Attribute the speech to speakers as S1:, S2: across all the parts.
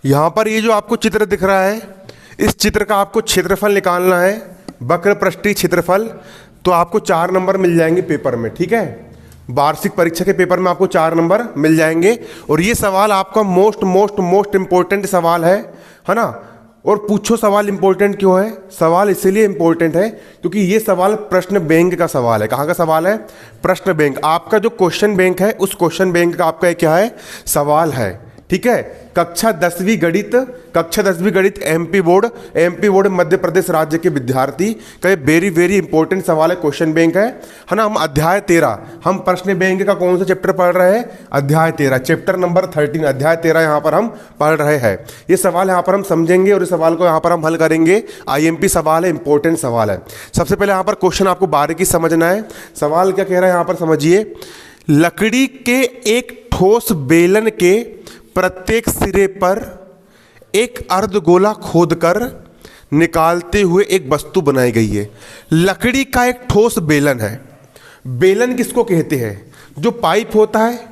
S1: यहाँ पर ये जो आपको चित्र दिख रहा है, इस चित्र का आपको क्षेत्रफल निकालना है, वक्र पृष्ठीय क्षेत्रफल। तो आपको 4 नंबर मिल जाएंगे पेपर में, ठीक है। वार्षिक परीक्षा के पेपर में आपको 4 नंबर मिल जाएंगे। और ये सवाल आपका मोस्ट इंपॉर्टेंट सवाल है ना। और पूछो सवाल इंपॉर्टेंट क्यों है? सवाल इसलिए इंपॉर्टेंट है क्योंकि ये सवाल प्रश्न बैंक का सवाल है। कहाँ का सवाल है? प्रश्न बैंक। आपका जो क्वेश्चन बैंक है उस क्वेश्चन बैंक का आपका क्या है? सवाल है, ठीक है। कक्षा 10वीं गणित एमपी बोर्ड मध्य प्रदेश राज्य के विद्यार्थी का वेरी इंपॉर्टेंट सवाल है, क्वेश्चन बैंक है ना। हम अध्याय 13, हम प्रश्न बैंक का कौन सा चैप्टर पढ़ रहे हैं? अध्याय 13, चैप्टर नंबर 13, अध्याय 13 यहाँ पर हम पढ़ रहे हैं। ये सवाल यहाँ पर हम समझेंगे और इस सवाल को यहाँ पर हम हल करेंगे। आईएमपी सवाल है, इंपॉर्टेंट सवाल है। सबसे पहले यहाँ पर क्वेश्चन आपको बारीकी समझना है। सवाल क्या कह रहा है यहाँ पर समझिए। लकड़ी के एक ठोस बेलन के प्रत्येक सिरे पर एक अर्धगोला खोदकर निकालते हुए एक वस्तु बनाई गई है। लकड़ी का एक ठोस बेलन है। बेलन किसको कहते हैं? जो पाइप होता है,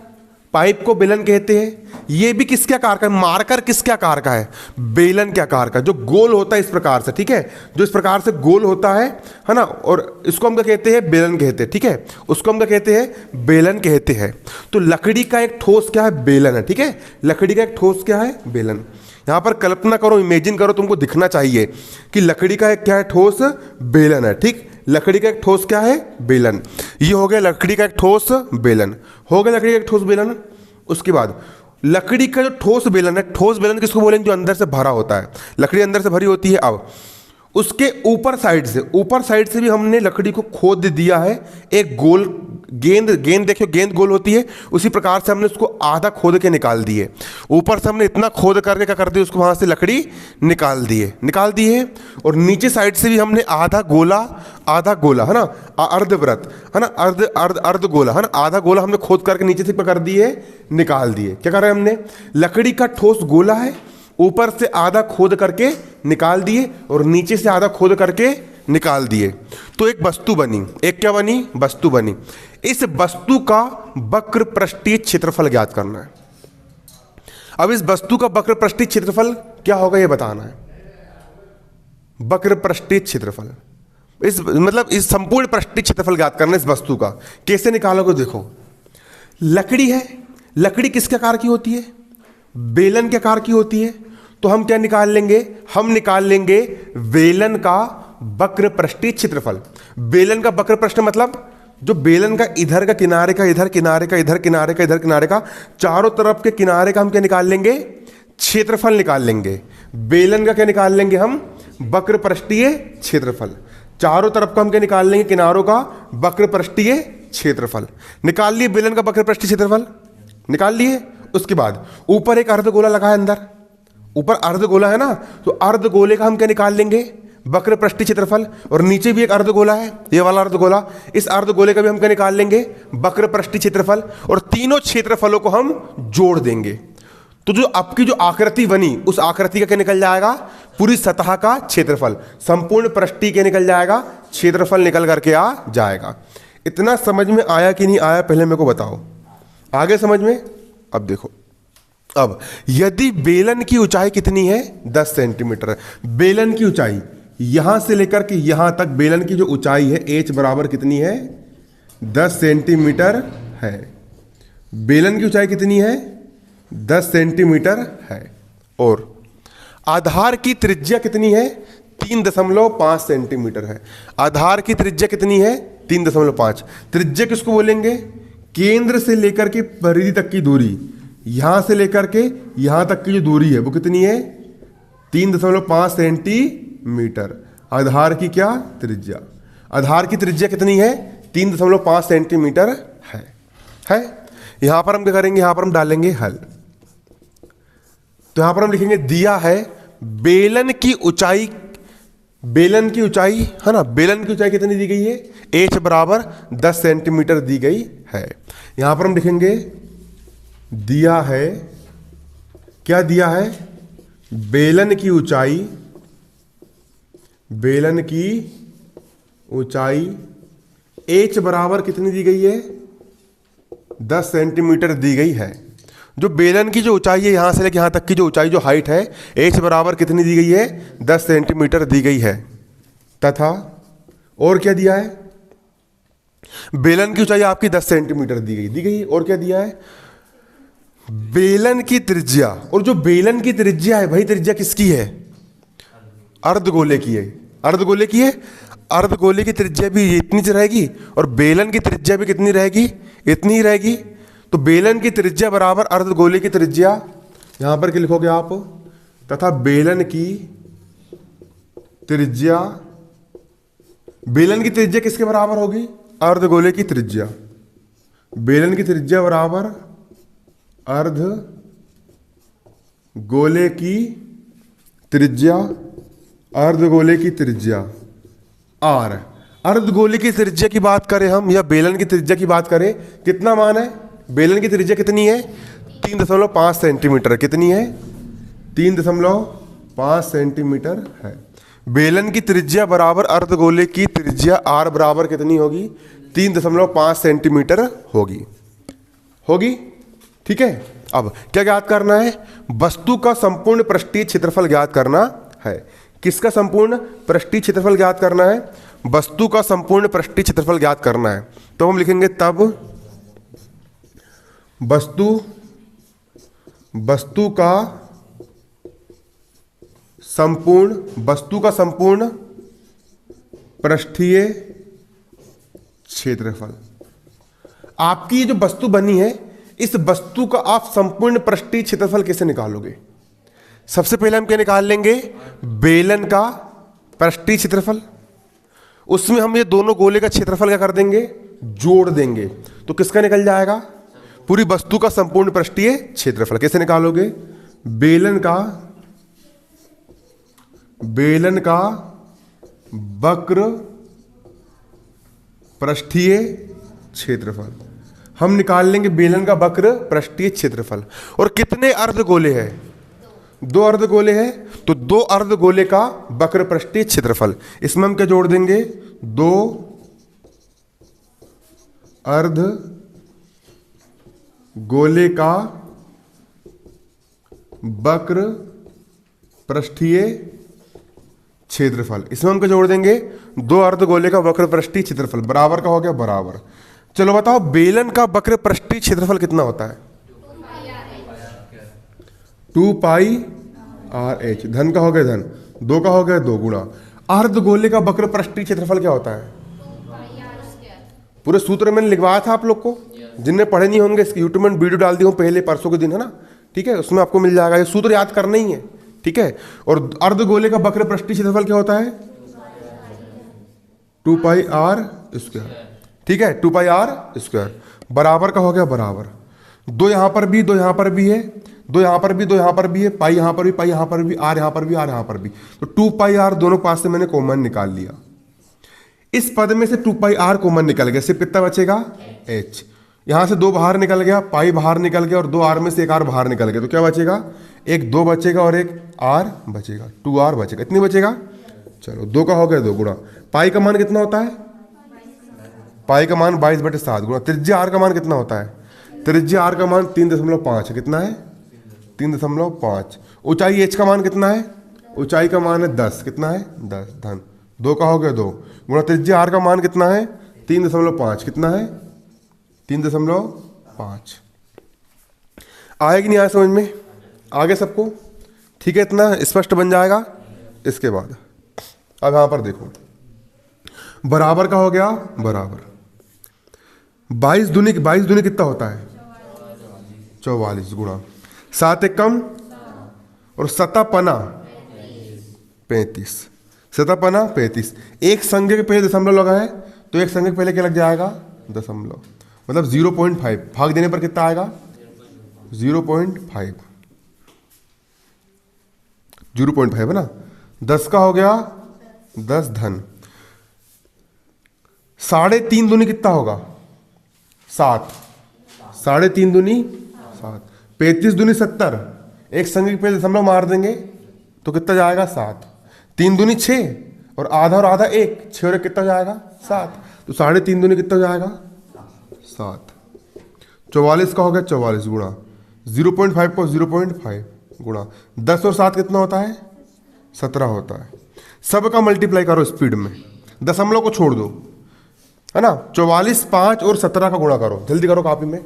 S1: पाइप को बेलन कहते हैं। ये भी किसके आकार का है? मार्कर किसके आकार का है? बेलन के आकार का, जो गोल होता है इस प्रकार से, ठीक है। जो इस प्रकार से गोल होता है ना। और इसको हम क्या कहते हैं? बेलन कहते हैं, ठीक है। उसको हम क्या कहते हैं? बेलन कहते हैं। तो लकड़ी का एक ठोस क्या है? बेलन है, ठीक है। लकड़ी का एक ठोस क्या है? बेलन। यहाँ पर कल्पना करो, इमेजिन करो, तुमको दिखना चाहिए कि लकड़ी का एक क्या है? ठोस बेलन है, ठीक। लकड़ी का एक ठोस क्या है? बेलन। ये हो गया लकड़ी का एक ठोस बेलन, हो गया लकड़ी का एक ठोस बेलन। उसके बाद लकड़ी का जो ठोस बेलन है, ठोस बेलन किसको बोलेंगे? जो अंदर से भरा होता है, लकड़ी अंदर से भरी होती है। अब उसके ऊपर साइड से भी हमने लकड़ी को खोद दिया है। एक गोल गेंद देखियो, गेंद गोल होती है, उसी प्रकार से हमने उसको आधा खोद के निकाल दिए। ऊपर से हमने इतना खोद करके क्या कर दिया? उसको वहां से लकड़ी निकाल दिए। और नीचे साइड से भी हमने आधा गोला है ना, अर्धवृत्त है ना, अर्ध गोला है ना, आधा गोला हमने खोद करके नीचे से क्या कर दिए? निकाल दिए। क्या कर रहे हैं हमने? लकड़ी का ठोस गोला है, ऊपर से आधा खोद करके निकाल दिए और नीचे से आधा खोद करके निकाल दिए। तो एक वस्तु बनी। एक क्या बनी? वस्तु बनी। इस वस्तु का वक्र पृष्ठीय क्षेत्रफल ज्ञात करना है। अब इस वस्तु का वक्र पृष्ठीय क्षेत्रफल क्या होगा ये बताना है। वक्र पृष्ठीय क्षेत्रफल, इस संपूर्ण पृष्ठीय क्षेत्रफल ज्ञात करना है इस वस्तु का। कैसे निकालोगे? देखो, लकड़ी है, लकड़ी किसके आकार की होती है? बेलन के आकार की होती है। तो हम क्या निकाल लेंगे? हम निकाल लेंगे बेलन का वक्र पृष्ठीय क्षेत्रफल। बेलन का वक्र पृष्ठ मतलब जो बेलन का इधर का किनारे का, इधर किनारे का, इधर किनारे का, इधर किनारे का, चारों तरफ के किनारे का हम क्या निकाल लेंगे? क्षेत्रफल निकाल लेंगे। बेलन का क्या निकाल लेंगे हम? वक्र पृष्ठीय क्षेत्रफल। चारों तरफ का हम क्या निकाल लेंगे? किनारों का वक्र पृष्ठीय क्षेत्रफल। निकाल लिए बेलन का वक्र पृष्ठीय क्षेत्रफल, निकाल लिए। उसके बाद ऊपर एक अर्धगोला लगा है, अंदर ऊपर अर्धगोला है ना, तो अर्धगोले का हम क्या निकाल लेंगे? वक्र पृष्ठीय क्षेत्रफल। और नीचे भी एक अर्धगोला है, ये वाला अर्धगोला, इस अर्धगोले का भी हम क्या निकाल लेंगे? वक्र पृष्ठीय क्षेत्रफल। और तीनों क्षेत्रफलों को हम जोड़ देंगे। तो जो आपकी जो आकृति बनी, उस आकृति का क्या निकल जाएगा? पूरी सतह का क्षेत्रफल, संपूर्ण पृष्ठीय के निकल जाएगा, क्षेत्रफल निकल करके आ जाएगा। इतना समझ में आया कि नहीं आया पहले मेरे को बताओ, आगे समझ में। अब देखो, अब यदि बेलन की ऊंचाई कितनी है? 10 सेंटीमीटर। बेलन की ऊंचाई यहां से लेकर के यहां तक बेलन की जो ऊंचाई है h बराबर कितनी है? 10 सेंटीमीटर है। बेलन की ऊंचाई कितनी है? 10 सेंटीमीटर है। और आधार की त्रिज्या कितनी है? 3.5 सेंटीमीटर है। आधार की त्रिज्या कितनी है? 3.5। त्रिज्या किसको बोलेंगे? केंद्र से लेकर के परिधि तक की दूरी, यहां से लेकर के यहां तक की जो दूरी है वो कितनी है? 3.5 सेंटीमीटर। आधार की क्या? त्रिज्या। आधार की त्रिज्या कितनी है? 3.5 सेंटीमीटर है। यहां पर हम क्या करेंगे? यहां पर हम डालेंगे हल। तो यहां पर हम लिखेंगे दिया है बेलन की ऊंचाई है ना, बेलन की ऊंचाई कितनी दी गई है? h बराबर 10 सेंटीमीटर दी गई है। यहां पर हम लिखेंगे दिया है, क्या दिया है? बेलन की ऊंचाई h बराबर कितनी दी गई है? 10 सेंटीमीटर दी गई है। जो बेलन की जो ऊंचाई है यहाँ से लेकर यहाँ तक की जो ऊंचाई जो हाइट है h बराबर कितनी दी गई है 10 सेंटीमीटर दी गई है। तथा और क्या दिया है, बेलन की ऊंचाई आपकी 10 सेंटीमीटर दी गई और क्या दिया है, बेलन की त्रिज्या। और जो बेलन की त्रिज्या है भाई, त्रिज्या किसकी है, अर्धगोले की है। अर्धगोले की है, अर्धगोले की त्रिज्या भी इतनी सी रहेगी और बेलन की त्रिज्या भी कितनी रहेगी, इतनी ही रहेगी। तो बेलन की त्रिज्या बराबर अर्धगोले की त्रिज्या, यहां पर क्या लिखोगे आप, तथा बेलन की त्रिज्या, बेलन की त्रिज्या किसके बराबर होगी, अर्धगोले की त्रिज्या। बेलन की त्रिज्या बराबर अर्धगोले की त्रिज्या, अर्धगोले की त्रिज्या r। अर्धगोले की त्रिज्या की बात करें हम या बेलन की त्रिज्या की बात करें, कितना मान है, बेलन की त्रिज्या कितनी है 3.5 सेंटीमीटर। कितनी है, 3.5 सेंटीमीटर है। बेलन की त्रिज्या बराबर अर्धगोले की त्रिज्या r बराबर कितनी होगी, 3.5 सेंटीमीटर होगी। ठीक है। अब क्या ज्ञात करना है, वस्तु का संपूर्ण पृष्ठीय क्षेत्रफल ज्ञात करना है। किसका संपूर्ण पृष्ठीय क्षेत्रफल ज्ञात करना है, वस्तु का संपूर्ण पृष्ठीय क्षेत्रफल ज्ञात करना है। तो हम लिखेंगे तब वस्तु का संपूर्ण पृष्ठीय क्षेत्रफल। आपकी जो वस्तु बनी है, इस वस्तु का आप संपूर्ण पृष्ठीय क्षेत्रफल कैसे निकालोगे, सबसे पहले हम क्या निकाल लेंगे, बेलन का पृष्ठीय क्षेत्रफल। उसमें हम ये दोनों गोले का क्षेत्रफल क्या कर देंगे, जोड़ देंगे। तो किसका निकल जाएगा, पूरी वस्तु का संपूर्ण पृष्ठीय क्षेत्रफल। कैसे निकालोगे, बेलन का वक्र पृष्ठीय क्षेत्रफल। हम निकाल लेंगे बेलन का वक्र पृष्ठीय क्षेत्रफल। और कितने अर्धगोले हैं, 2 अर्धगोले हैं, तो 2 अर्धगोले का वक्र पृष्ठीय क्षेत्रफल। इसमें हम क्या जोड़ देंगे, 2 अर्धगोले का वक्र पृष्ठीय क्षेत्रफल। इसमें हम क्या जोड़ देंगे, 2 अर्धगोले का वक्र पृष्ठीय क्षेत्रफल बराबर का हो गया बराबर। चलो बताओ, बेलन का वक्र पृष्ठीय क्षेत्रफल कितना होता है, 2 पाई आर एच। धन का हो गया धन, 2 का हो गया 2 गुणा। अर्धगोले का वक्र पृष्ठीय क्षेत्रफल क्या होता है, पूरे सूत्र मैंने लिखवाया था आप लोग को, जिनने पढ़े नहीं होंगे इसकी यूट्यूब में वीडियो डाल दी हूँ पहले परसों के दिन, है ना। ठीक है, उसमें आपको मिल जाएगा, ये सूत्र याद करना ही है। ठीक है। और अर्धगोले का वक्र पृष्ठीय क्षेत्रफल क्या होता है, 2 पाई आर स्क्वायर। ठीक है, 2 पाई आर स्क्वायर बराबर का हो गया बराबर। 2 यहां पर भी, 2 यहां पर भी है, 2 यहां पर भी, 2 यहां पर भी है, पाई यहां पर भी, पाई यहां पर भी, आर यहां पर भी, आर यहां पर भी। तो 2 पाई आर दोनों पास से मैंने कॉमन निकाल लिया। इस पद में से 2 पाई आर कॉमन निकल गया, सिर्फ कितना बचेगा, एच। यहां से 2 बाहर निकल गया, पाई बाहर निकल गया, और 2 आर में से 1 आर बाहर निकल गया। तो क्या बचेगा, एक 2 बचेगा और एक आर बचेगा, 2 आर बचेगा। इतनी बचेगा। चलो 2 का हो गया 2 गुणा। पाई का मान कितना होता है, पाई का मान 22/7 गुणा त्रिज्या आर का मान कितना होता है, त्रिज्या आर का मान 3.5 है। कितना है, 3.5। ऊंचाई एच का मान कितना है, ऊंचाई का मान है 10। कितना है, 10 धन 2 का हो गया 2 गुणा त्रिज्या आर का मान कितना है, 3.5। कितना है, 3.5। आया कि नहीं आया समझ में, आगे सबको ठीक है, इतना स्पष्ट बन जाएगा। इसके बाद अब यहां पर देखो, बराबर का हो गया बराबर। 22 दूनी कितना होता है, 44 गुणा 7 एक कम और 7 35। 7 35। एक संख्या के पहले दशमलव लगा है, तो एक संख्या के पहले क्या लग जाएगा, दशमलव। मतलब 0.5 भाग देने पर कितना आएगा, 0.5। 0.5 है ना। 10 का हो गया 10 धन। 3.5 दूनी कितना होगा, 7। 3.5 दूनी 7। 35 दूनी 70। एक संख्या के पहले दशमलव मार देंगे तो कितना जाएगा, 7। 3 दूनी 6 और आधा 1, 6 और 1 कितना जाएगा, 7। तो 3.5 दूनी कितना जाएगा, 7। 44 का हो गया 44 गुणा 0.5 को 0.5 गुणा 10 और 7 कितना होता है? 17 होता है। सबका मल्टीप्लाई करो स्पीड में, दशमलव को छोड़ दो, है ना। 44, 5 और 17 का गुणा करो, जल्दी करो कॉपी में।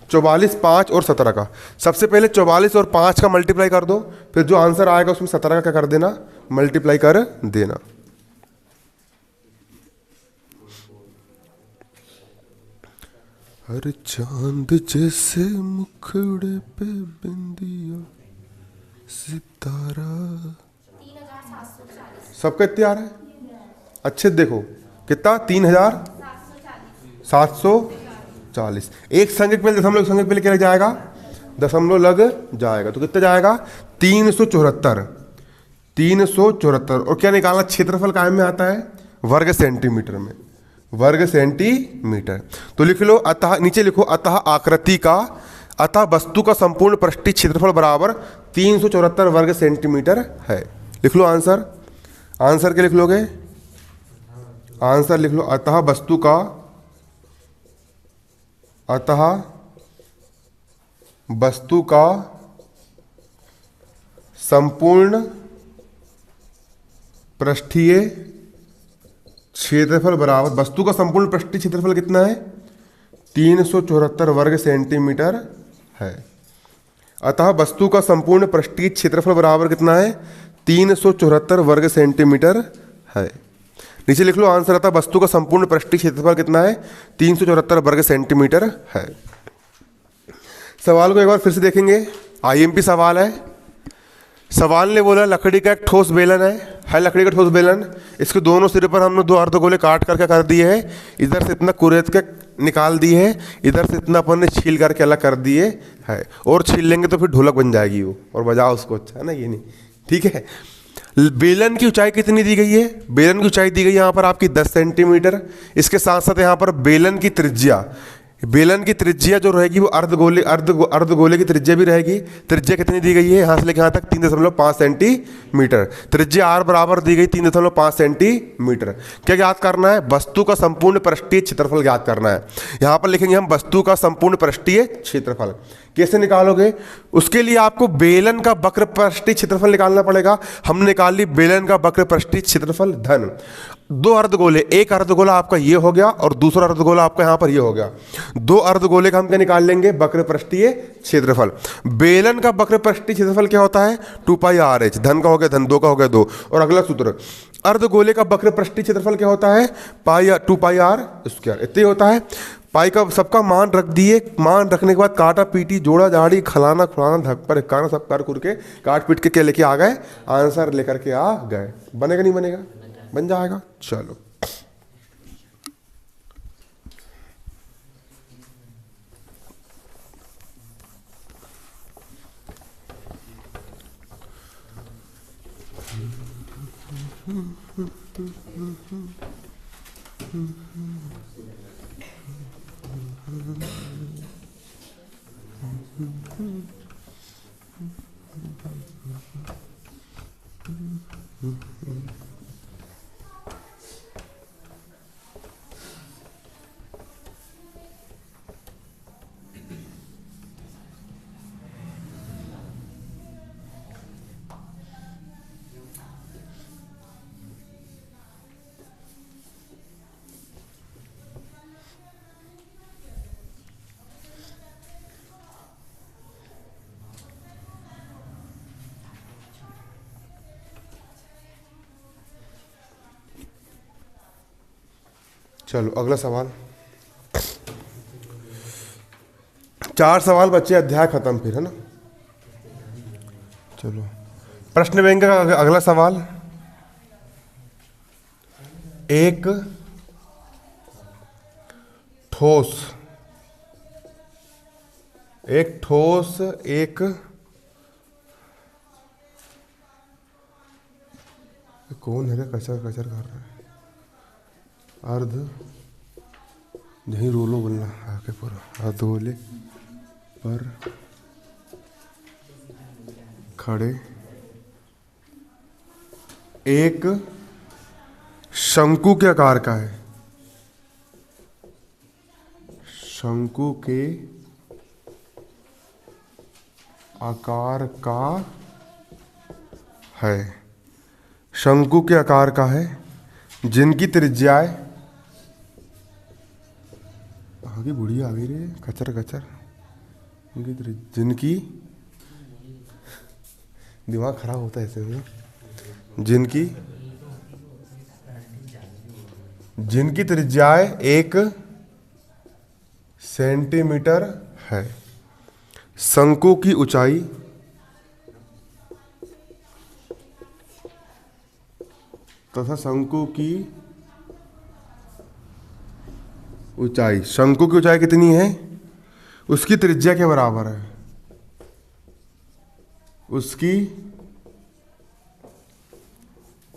S1: 44, 5 और 17 का, सबसे पहले 44 और 5 का मल्टीप्लाई कर दो, फिर जो आंसर आएगा उसमें 17 का क्या कर देना, मल्टीप्लाई कर देना। हर चांद जैसे मुखड़े पे बिंदिया सितारा। 3740 सबका इतना आ रहा है? अच्छे देखो कितना, 3740। एक संख्या पहले दशमलव, संख्या पहले क्या लग जाएगा, दशमलव लग जाएगा, तो कितना जाएगा 374। 374 और क्या निकालना, क्षेत्रफल कायम में आता है वर्ग सेंटीमीटर में, वर्ग सेंटीमीटर। तो लिख लो, अतः नीचे लिखो, अतः आकृति का, अतः वस्तु का संपूर्ण पृष्ठीय क्षेत्रफल बराबर 374 वर्ग सेंटीमीटर है। लिख लो आंसर, आंसर क्या लिख लोगे, आंसर लिख लो, अतः वस्तु का, अतः वस्तु का संपूर्ण पृष्ठीय क्षेत्रफल बराबर, वस्तु का संपूर्ण पृष्ठीय क्षेत्रफल कितना है, 374 वर्ग सेंटीमीटर है। अतः वस्तु का संपूर्ण पृष्ठीय क्षेत्रफल बराबर कितना है, 374 वर्ग सेंटीमीटर है। नीचे लिख लो आंसर, अतः वस्तु का संपूर्ण पृष्ठीय क्षेत्रफल कितना है, 374 वर्ग सेंटीमीटर है। सवाल को एक बार फिर से देखेंगे, आईएमपी सवाल है। सवाल ने बोला लकड़ी का एक ठोस बेलन है लकड़ी का ठोस बेलन, इसके दोनों सिरे पर हमने दो अर्धगोले काट करके कर दिए हैं, इधर से इतना कुरेद के निकाल दिए है, इधर से इतना अपन ने छील करके अलग कर दिए है, और छील लेंगे तो फिर ढोलक बन जाएगी वो, और बजाओ उसको, अच्छा है ना, ये नहीं ठीक है। बेलन की ऊंचाई कितनी दी गई है, बेलन की ऊंचाई दी गई है यहाँ पर आपकी 10 सेंटीमीटर। इसके साथ साथ यहाँ पर बेलन की त्रिज्या, बेलन की त्रिज्या जो रहेगी वो अर्धगोले की त्रिज्या भी रहेगी। त्रिज्या कितनी दी गई है, यहाँ से लेकर यहाँ तक 3.5 सेंटीमीटर। त्रिज्या आर बराबर दी गई 3.5 सेंटीमीटर। क्या ज्ञात करना है, वस्तु का संपूर्ण पृष्ठीय क्षेत्रफल ज्ञात करना है। यहाँ पर लिखेंगे हम वस्तु का संपूर्ण पृष्ठीय क्षेत्रफल। कैसे निकालोगे, उसके लिए आपको बेलन का वक्र पृष्ठीय क्षेत्रफल निकालना पड़ेगा। हमने निकाल ली बेलन का वक्र पृष्ठीय क्षेत्रफल धन दो अर्धगोले, एक अर्धगोला आपका ये हो गया और दूसरा अर्धगोला आपका यहाँ पर ये हो गया। दो अर्धगोले का हम क्या निकाल लेंगे, वक्र पृष्ठीय क्षेत्रफल। बेलन का वक्र पृष्ठीय क्षेत्रफल क्या होता है, 2πr(h), धन का हो गया धन, दो का हो गया दो। और अगला सूत्र, अर्धगोले का वक्र पृष्ठीय क्षेत्रफल क्या होता है, 2πr², इतना होता है। पाई का सबका मान रख दिए, मान रखने के बाद काटा पीटी जोड़ा झाड़ी खलाना खुलाना धक पर इक्काना सब कर करके काट पीट के क्या लेके आ गए, आंसर लेकर के आ गए। बनेगा नहीं बनेगा, बन जाएगा। चलो चलो अगला सवाल। 4 सवाल बच्चे, अध्याय खत्म फिर, है ना। चलो प्रश्न बैंक का अगला सवाल, एक ठोस एक कौन है, कचर कचर कर रहा है, अर्ध नहीं रोलो बोलना आके पूरा, अर्धगोले पर खड़े एक शंकु के आकार का है, शंकु के आकार का है, शंकु के आकार का है, जिनकी त्रिज्याएं, आगे बुढ़ी आ गई रे, कचर कचर, जिनकी, दिमाग खराब होता है ऐसे में, जिनकी त्रिज्याएं 1 सेंटीमीटर है, शंकु की ऊंचाई तथा शंकु की ऊंचाई कितनी है, उसकी त्रिज्या के बराबर है, उसकी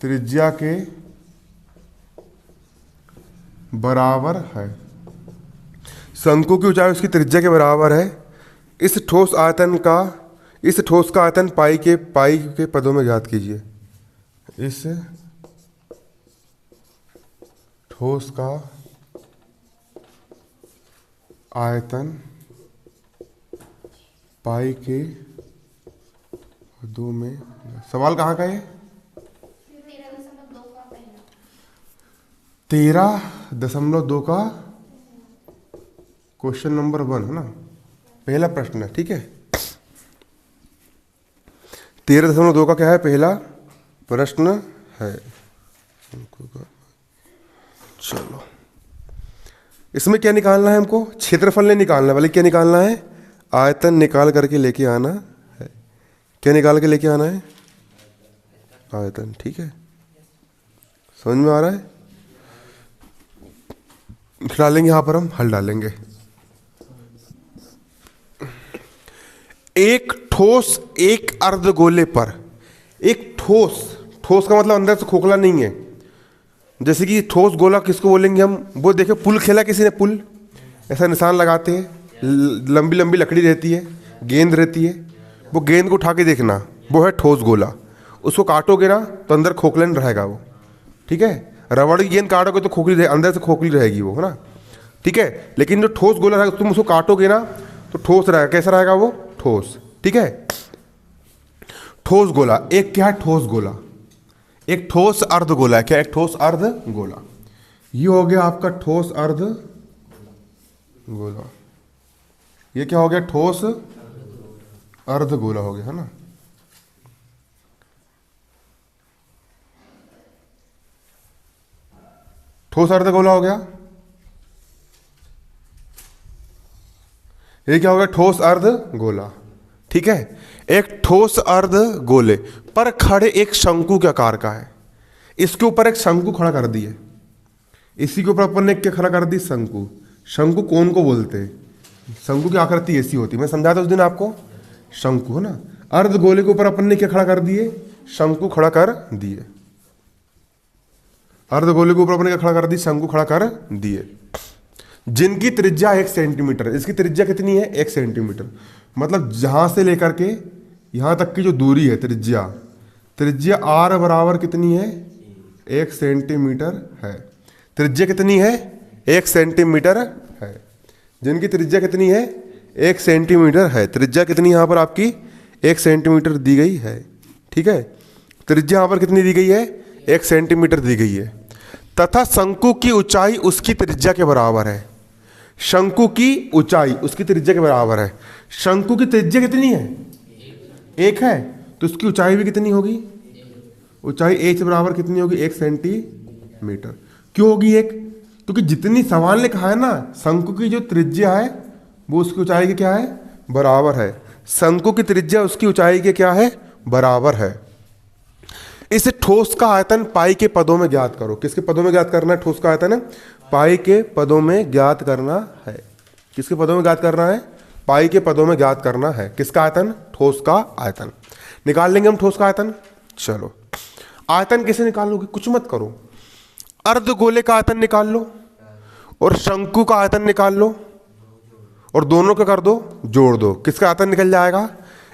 S1: त्रिज्या के बराबर है। शंकु की ऊंचाई उसकी त्रिज्या के बराबर है। इस ठोस का आयतन पाई के पदों में ज्ञात कीजिए। इस ठोस का आयतन पाई के पदों में, सवाल कहाँ का है? 13.2 का क्वेश्चन नंबर 1 है ना, पहला प्रश्न है, ठीक है। 13.2 का क्या है, पहला प्रश्न है। चलो, इसमें क्या निकालना है हमको? क्षेत्रफल नहीं निकालना, बल्कि क्या निकालना है? आयतन निकाल करके लेके आना है। क्या निकाल के लेके आना है? आयतन, ठीक है। समझ में आ रहा है? डालेंगे यहां पर, हम हल डालेंगे। एक ठोस एक अर्धगोले पर, एक ठोस का मतलब अंदर से खोखला नहीं है। जैसे कि ठोस गोला किसको बोलेंगे हम? वो देखो, पुल खेला किसी ने, पुल ऐसा निशान लगाते हैं, लंबी लंबी लकड़ी रहती है, गेंद रहती है, वो गेंद को उठा के देखना, वो है ठोस गोला। उसको काटोगे ना तो अंदर खोखला नहीं रहेगा वो, ठीक है। रबड़ की गेंद काटोगे तो खोखली रहे, अंदर से खोखली रहेगी वो, है ना, ठीक है। लेकिन जो ठोस गोला रहेगा, तुम उसको काटोगे ना तो ठोस रहेगा। कैसा रहेगा वो? ठोस, ठीक है। ठोस गोला, एक क्या है? ठोस गोला, एक ठोस अर्ध गोला है। क्या? एक ठोस अर्ध गोला। ये हो गया आपका ठोस अर्ध गोला। ये क्या हो गया? ठोस अर्ध गोला हो गया, है ना। ठोस अर्ध गोला हो गया। ये क्या हो गया? ठोस अर्ध गोला, ठीक है। एक ठोस अर्ध गोले पर खड़े एक शंकु के आकार का है। इसके ऊपर एक शंकु खड़ा कर दिए, इसी के ऊपर अपन ने क्या खड़ा कर दी? शंकु। शंकु कौन को बोलते हैं? शंकु की आकृति ऐसी होती है, मैं समझाया था उस दिन आपको, शंकु, है ना। अर्ध गोले के ऊपर अपन ने क्या खड़ा कर दिए? शंकु खड़ा कर दिए। अर्ध गोले के ऊपर अपन ने क्या खड़ा कर दी? शंकु खड़ा कर दिए। जिनकी त्रिज्या 1 सेंटीमीटर। इसकी त्रिज्या कितनी है? 1 सेंटीमीटर। मतलब जहां से लेकर के यहां तक की जो दूरी है, त्रिज्या r बराबर कितनी है? 1 सेंटीमीटर है। त्रिज्या कितनी है? 1 सेंटीमीटर है। जिनकी त्रिज्या कितनी है? 1 सेंटीमीटर है। त्रिज्या कितनी यहां पर आपकी? 1 सेंटीमीटर दी गई है, ठीक है। त्रिज्या यहां पर कितनी दी गई है? 1 सेंटीमीटर दी गई है। तथा शंकु की ऊंचाई उसकी त्रिज्या के बराबर है। शंकु की ऊंचाई उसकी त्रिज्या के बराबर है। शंकु की त्रिज्या कितनी है? 1 है, तो उसकी ऊंचाई भी कितनी होगी? ऊंचाई 1 से बराबर कितनी होगी? 1 सेंटीमीटर। क्यों होगी 1? क्योंकि जितनी सवाल ने कहा है ना, शंकु की जो त्रिज्या है वो उसकी ऊंचाई के क्या है? बराबर है। शंकु की त्रिज्या उसकी ऊंचाई के क्या है? बराबर है। इस ठोस का आयतन पाई के पदों में ज्ञात करो। किसके पदों में ज्ञात करना है? ठोस का आयतन पाई के पदों में ज्ञात करना है। किसके पदों में ज्ञात करना है? पाई के पदों में ज्ञात करना है। किसका आयतन? ठोस का आयतन। निकाल लेंगे हम ठोस का आयतन। चलो, आयतन कैसे निकालोगे? कुछ मत करो, अर्धगोले का आयतन निकाल लो और शंकु का आयतन निकाल लो और दोनों का कर दो, जोड़ दो। किसका आयतन निकल जाएगा?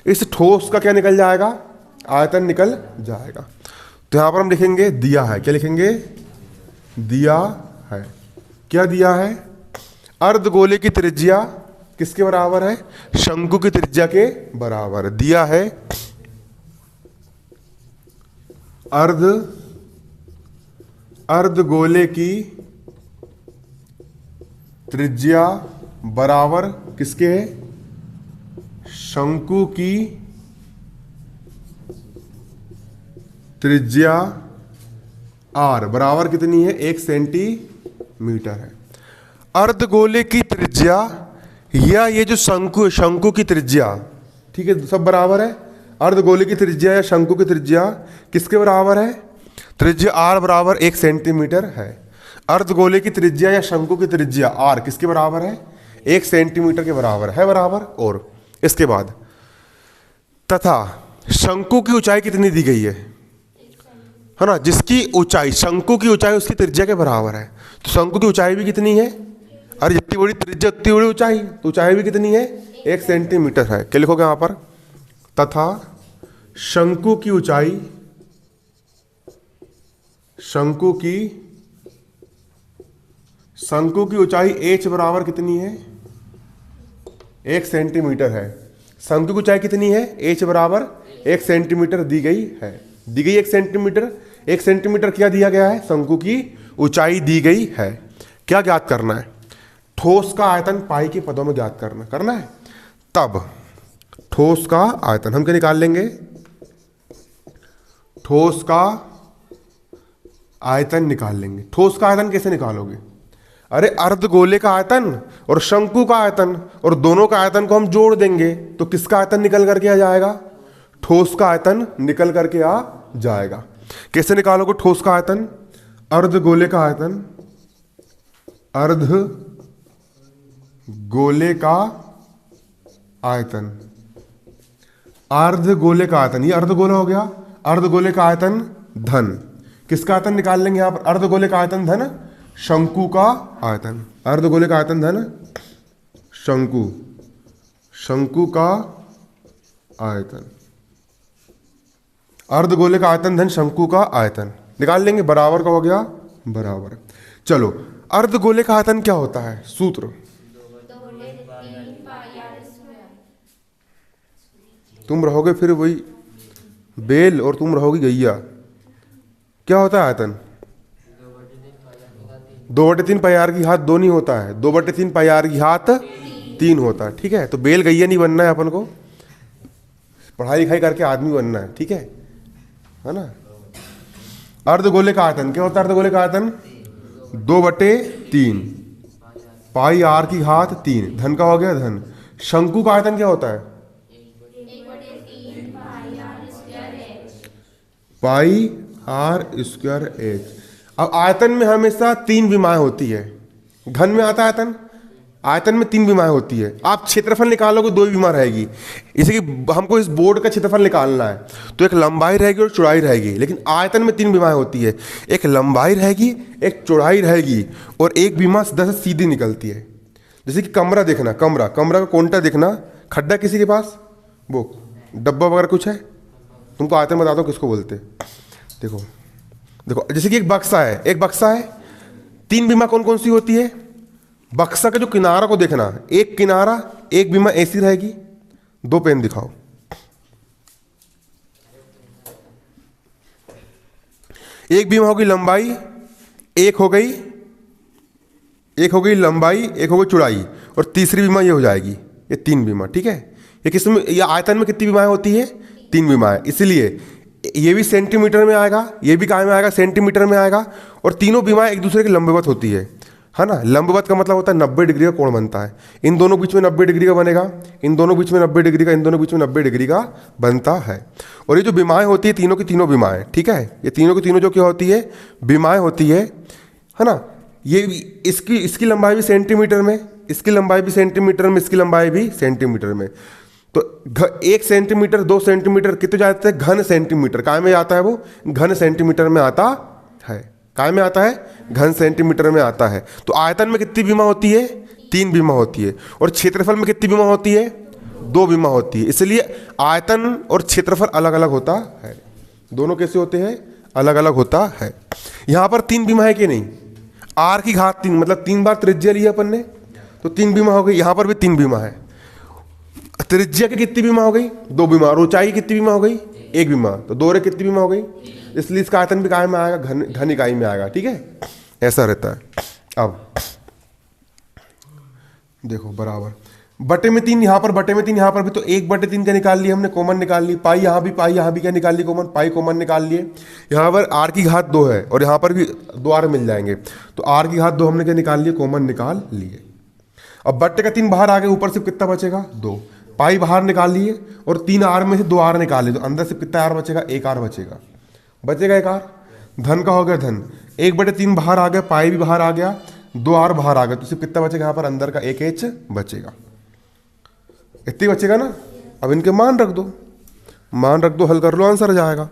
S1: इस ठोस का क्या निकल जाएगा? आयतन निकल जाएगा। तो यहां पर हम लिखेंगे दिया है। क्या लिखेंगे? दिया है। क्या दिया है? अर्धगोले की त्रिज्या किसके बराबर है? शंकु की त्रिज्या के बराबर। दिया है अर्धगोले की त्रिज्या बराबर किसके है? शंकु की त्रिज्या r बराबर कितनी है? 1 सेंटीमीटर है। अर्धगोले की त्रिज्या या ये जो शंकु, शंकु की त्रिज्या, ठीक है, सब बराबर है। अर्धगोले की त्रिज्या या शंकु की त्रिज्या किसके बराबर है? त्रिज्या r बराबर 1 सेंटीमीटर है। अर्धगोले की त्रिज्या या शंकु की त्रिज्या r किसके बराबर है? 1 सेंटीमीटर के बराबर है बराबर। और इसके बाद तथा शंकु की ऊंचाई कितनी दी गई है ना? जिसकी ऊंचाई, शंकु की ऊंचाई उसकी त्रिज्या के बराबर है। तो शंकु की ऊंचाई भी कितनी है? अरे जितनी बड़ी त्रिज्या उतनी बड़ी ऊंचाई, तो ऊंचाई भी कितनी है? 1 सेंटीमीटर है। क्या लिखोगे यहां पर? तथा शंकु की ऊंचाई, शंकु की ऊंचाई h बराबर कितनी है? 1 सेंटीमीटर है। शंकु की ऊंचाई कितनी है? h बराबर 1 सेंटीमीटर दी गई है। दी गई 1 सेंटीमीटर। 1 सेंटीमीटर क्या दिया गया है? शंकु की ऊंचाई दी गई है। क्या ज्ञात करना है? ठोस का आयतन पाई के पदों में ज्ञात करना है। तब ठोस का आयतन हम क्या निकाल लेंगे? ठोस का आयतन निकाल लेंगे। ठोस का आयतन कैसे निकालोगे? अरे अर्धगोले का आयतन और शंकु का आयतन, और दोनों का आयतन को हम जोड़ देंगे तो किसका आयतन निकल करके आ जाएगा? ठोस का आयतन निकल करके आ जाएगा। कैसे निकालोगे ठोस का आयतन? अर्धगोले का आयतन, अर्धगोले का आयतन, अर्धगोले का आयतन, ये अर्धगोला हो गया। अर्धगोले का आयतन धन किसका आयतन निकाल लेंगे यहां पर? अर्धगोले का आयतन धन शंकु का आयतन। अर्धगोले का आयतन धन शंकु, शंकु का आयतन। अर्धगोले का आयतन धन शंकु का आयतन निकाल लेंगे। बराबर का हो गया बराबर। चलो अर्धगोले का आयतन क्या होता है? सूत्र तुम रहोगे फिर वही बेल और तुम रहोगी गैया। क्या होता है आयतन? 2/3 पाई आर की घात 2 नहीं होता है, 2/3 पाई आर की घात 3 होता है। ठीक है, तो बेल गैया नहीं बनना है अपन को, पढ़ाई लिखाई करके आदमी बनना है। ठीक है ना। अर्धगोले का आयतन क्या होता है? अर्धगोले का आयतन 2/3 पाई आर की घात 3 धन का हो गया धन। शंकु का आयतन क्या होता है? पाई आर स्क्वायर एच। अब आयतन में हमेशा 3 विमाएं होती है। घन में आता है आयतन, आयतन में 3 विमाएं होती है। आप क्षेत्रफल निकालोगे 2 विमा रहेगी। इसे कि हमको इस बोर्ड का क्षेत्रफल निकालना है तो एक लंबाई रहेगी और चौड़ाई रहेगी, लेकिन आयतन में 3 विमाएं होती है। एक लंबाई रहेगी, एक चौड़ाई रहेगी और एक विमा सीधा से सीधी निकलती है। जैसे कि कमरा देखना, कमरा का कोंटा देखना, खड्डा किसी के पास, वो डब्बा वगैरह कुछ है, तुमको आयतन बताता हूँ किसको बोलते। देखो देखो, जैसे कि एक बक्सा है, एक बक्सा है, 3 बीमा कौन कौन सी होती है? बक्सा के जो किनारा को देखना, एक किनारा, एक बीमा ऐसी रहेगी। 2 पेन दिखाओ। एक बीमा होगी लंबाई, एक हो गई लंबाई, एक हो गई चौड़ाई, और तीसरी बीमा ये हो जाएगी। ये 3 बीमा। ठीक है, ये किसमें, ये आयतन में कितनी बीमाएं होती है? 3 बीमाएं। इसलिए ये भी सेंटीमीटर में आएगा, ये भी काय में आएगा? सेंटीमीटर में आएगा। और तीनों बीमाएं एक दूसरे के लंबवत होती है ना। लंबवत का मतलब होता है 90 डिग्री का कोण बनता है। इन दोनों बीच में 90 डिग्री का बनेगा, इन दोनों बीच में 90 डिग्री का, इन दोनों बीच में 90 डिग्री का बनता है। और ये जो बीमाएं होती है, तीनों की तीनों बीमाएं, ठीक है, ये तीनों की तीनों जो क्या होती है? बीमाएं होती है ना। ये इसकी लंबाई भी सेंटीमीटर में, इसकी लंबाई भी सेंटीमीटर में, इसकी लंबाई भी सेंटीमीटर में। तो 1 सेंटीमीटर 2 सेंटीमीटर कितने जाते हैं? घन सेंटीमीटर। काय में आता है? वो घन सेंटीमीटर में आता है। काय में आता है? घन सेंटीमीटर में आता है। तो आयतन में कितनी बीमा होती है? 3 बीमा होती है। और क्षेत्रफल में कितनी बीमा होती है? 2 बीमा होती है। इसलिए आयतन और क्षेत्रफल अलग अलग होता है। दोनों कैसे होते हैं? अलग अलग होता है। यहां पर 3 बीमा है कि नहीं? आर की घात 3 मतलब 3 बार त्रिज्या लिया अपन ने, तो 3 बीमा हो गई, यहाँ पर भी 3 बीमा है। त्रिज्या की कितनी बीमा हो गई? 2 बीमा। और ऊंचाई की कितनी बीमा हो गई? 1 बीमा। तो 2 रे कितनी बीमा हो गई? इसलिए इसका आयतन भी काय में आएगा? घन इकाई में आएगा। ठीक है, ऐसा रहता है। अब देखो बराबर बटे में 3 यहाँ पर, बटे में 3 यहाँ पर भी, तो 1/3 का निकाल लिया हमने, कॉमन निकाल ली। पाई यहाँ भी क्या निकाल ली? कॉमन। पाई कॉमन निकाल लिए। यहाँ पर r की घात 2 है और यहाँ पर भी 2 r मिल जाएंगे, तो r की घात 2 हमने क्या निकाल लिए? कॉमन निकाल लिए। अब बट्टे का 3 बाहर आ गए, ऊपर से कितना बचेगा? 2। पाई बाहर निकाल लिए और 3 r में से 2 r निकाल लिए, तो अंदर से कितना r बचेगा? 1 r बचेगा। 1 r। धन का हो गया धन, 1/3 बाहर आ गया, पाई भी बाहर आ गया, 2 r बाहर आ गया, तो सिर्फ कितना बचेगा? यहाँ पर अंदर का 1 h बचेगा। इतनी बचेगा ना। अब इनके मान रख दो, मान रख दो, हल कर लो, आंसर आ जाएगा।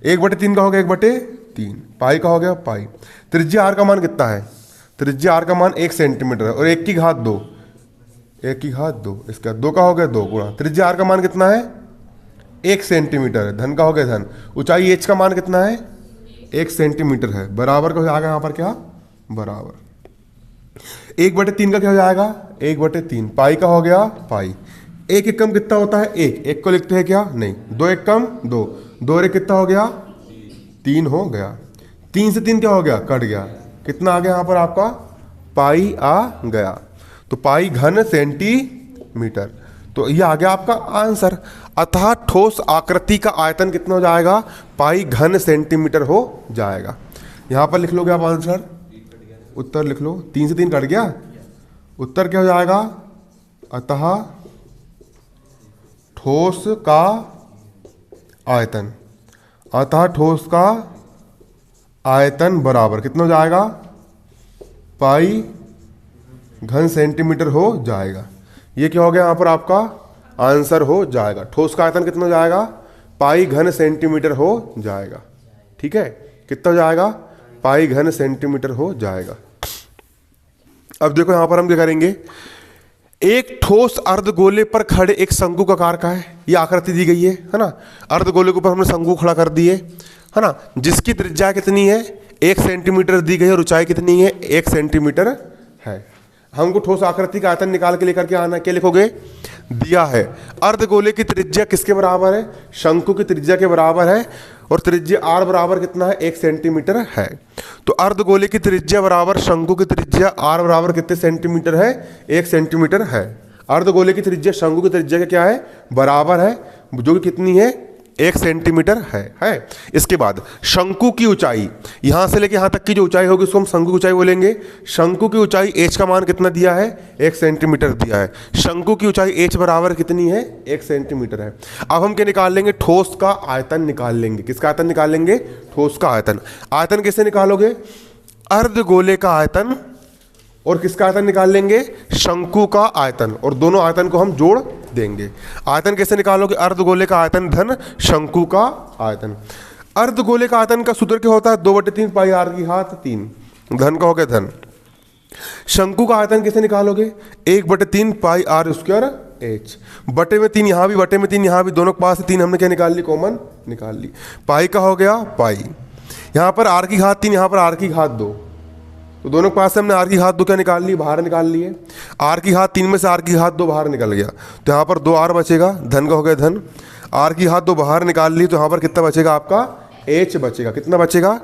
S1: 1/3 का हो गया 1/3, पाई का हो गया पाई। त्रिज्या r का मान कितना है? त्रिज्या r का मान 1 सेंटीमीटर है और 1 की घात 2, 1 की घात 2, इसका 2 का हो गया 2 गुणा। त्रिज्या r का मान कितना है? 1 सेंटीमीटर है। धन का हो गया धन। ऊंचाई h का मान कितना है? 1 सेंटीमीटर है। बराबर का हो जाएगा यहाँ पर क्या? बराबर 1/3 का क्या हो जाएगा? 1/3। पाई का हो गया पाई। 1 एकम कितना होता है? 1। 1 को लिखते हैं क्या? नहीं। 2 एकम 2, 2 रे कितना हो गया? 3 हो गया। 3 से 3 क्या हो गया? कट गया। कितना आ गया यहाँ पर आपका? पाई आ गया। तो पाई घन सेंटीमीटर। तो ये आ गया आपका आंसर। अतः ठोस आकृति का आयतन कितना हो जाएगा? पाई घन सेंटीमीटर हो जाएगा। यहाँ पर लिख लोगे आप आंसर, उत्तर लिख लो। 3 से 3 कट गया, उत्तर क्या हो जाएगा? अतः ठोस का आयतन, अतः ठोस का आयतन बराबर कितना हो जाएगा? पाई घन सेंटीमीटर हो जाएगा। ये क्या हो गया यहाँ पर आपका आंसर हो जाएगा। ठोस का आयतन कितना हो जाएगा? पाई घन सेंटीमीटर हो जाएगा। ठीक है, कितना हो जाएगा? पाई घन सेंटीमीटर हो जाएगा। अब देखो यहां पर हम क्या करेंगे, एक ठोस अर्धगोले पर खड़े एक शंकु का आकार का है, ये आकृति दी गई है ना। अर्धगोले के ऊपर हमने शंकु खड़ा कर दिए है ना, जिसकी त्रिज्या कितनी है? 1 सेंटीमीटर दी गई और ऊंचाई कितनी है? 1 सेंटीमीटर है। हमको ठोस आकृति का आयतन निकाल के लेकर के आना, क्या लिखोगे? दिया है अर्धगोले की त्रिज्या किसके बराबर है? शंकु की त्रिज्या के बराबर है और त्रिज्या r बराबर कितना है? 1 सेंटीमीटर है। तो अर्धगोले की त्रिज्या बराबर शंकु की त्रिज्या r बराबर कितने सेंटीमीटर है? 1 सेंटीमीटर है। अर्धगोले की त्रिज्या शंकु की त्रिज्या के क्या है? बराबर है, जो कि कितनी है? 1 सेंटीमीटर है। इसके बाद शंकु की ऊंचाई, यहां से लेके यहां तक की जो ऊंचाई होगी उसको हम शंकु की ऊंचाई बोलेंगे। शंकु की ऊंचाई h का मान कितना दिया है? 1 सेंटीमीटर दिया है। शंकु की ऊंचाई h बराबर कितनी है? 1 सेंटीमीटर है। अब हम क्या निकाल लेंगे? ठोस का आयतन निकाल लेंगे। किसका आयतन निकाल लेंगे? ठोस का आयतन। आयतन कैसे निकालोगे? अर्धगोले का आयतन और किसका आयतन निकाल लेंगे? शंकु का आयतन, और दोनों आयतन को हम जोड़ देंगे। आयतन कैसे निकालोगे? अर्धगोले का आयतन धन शंकु का आयतन। अर्धगोले का आयतन का सूत्र क्या होता है? 2/3 पाई r की घात 3। धन का हो गया धन। शंकु का आयतन कैसे निकालोगे? 1/3 पाई r स्क्वायर h। बटे में 3 यहाँ भी, बटे में 3 यहाँ भी, दोनों के पास 3 हमने क्या निकाल ली? कॉमन निकाल ली। पाई का हो गया पाई। यहाँ पर r की घात 3, यहाँ पर r की घात 2, तो दोनों के पास से हमने r की घात 2 क्या निकाल ली? बाहर निकाल लिए। r की घात 3 में से r की घात 2 बाहर निकल गया, तो यहाँ पर 2r बचेगा। धन का हो गया धन। r की घात 2 बाहर निकाल ली, तो यहाँ पर कितना बचेगा आपका? h बचेगा। कितना बचेगा?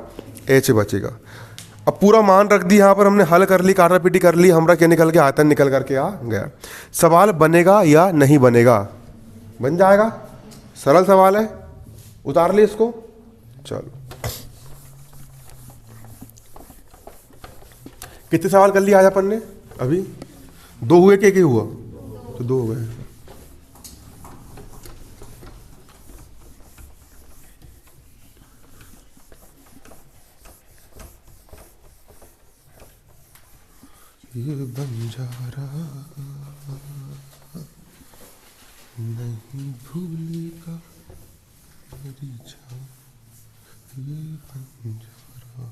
S1: h बचेगा। अब पूरा मान रख दी, यहाँ पर हमने हल कर ली, काटापीटी कर ली, हमारा क्या निकल गया? आयतन निकल करके आ गया। सवाल बनेगा या नहीं बनेगा? बन जाएगा, सरल सवाल है। उतार ली इसको, चलो। कितने सवाल कर लिए आज अपन ने? अभी 2 हुए कि 1 ही हुआ? तो 2 हो गए। ये बंजारा नहीं भूलेगा मेरी जान, ये बंजारा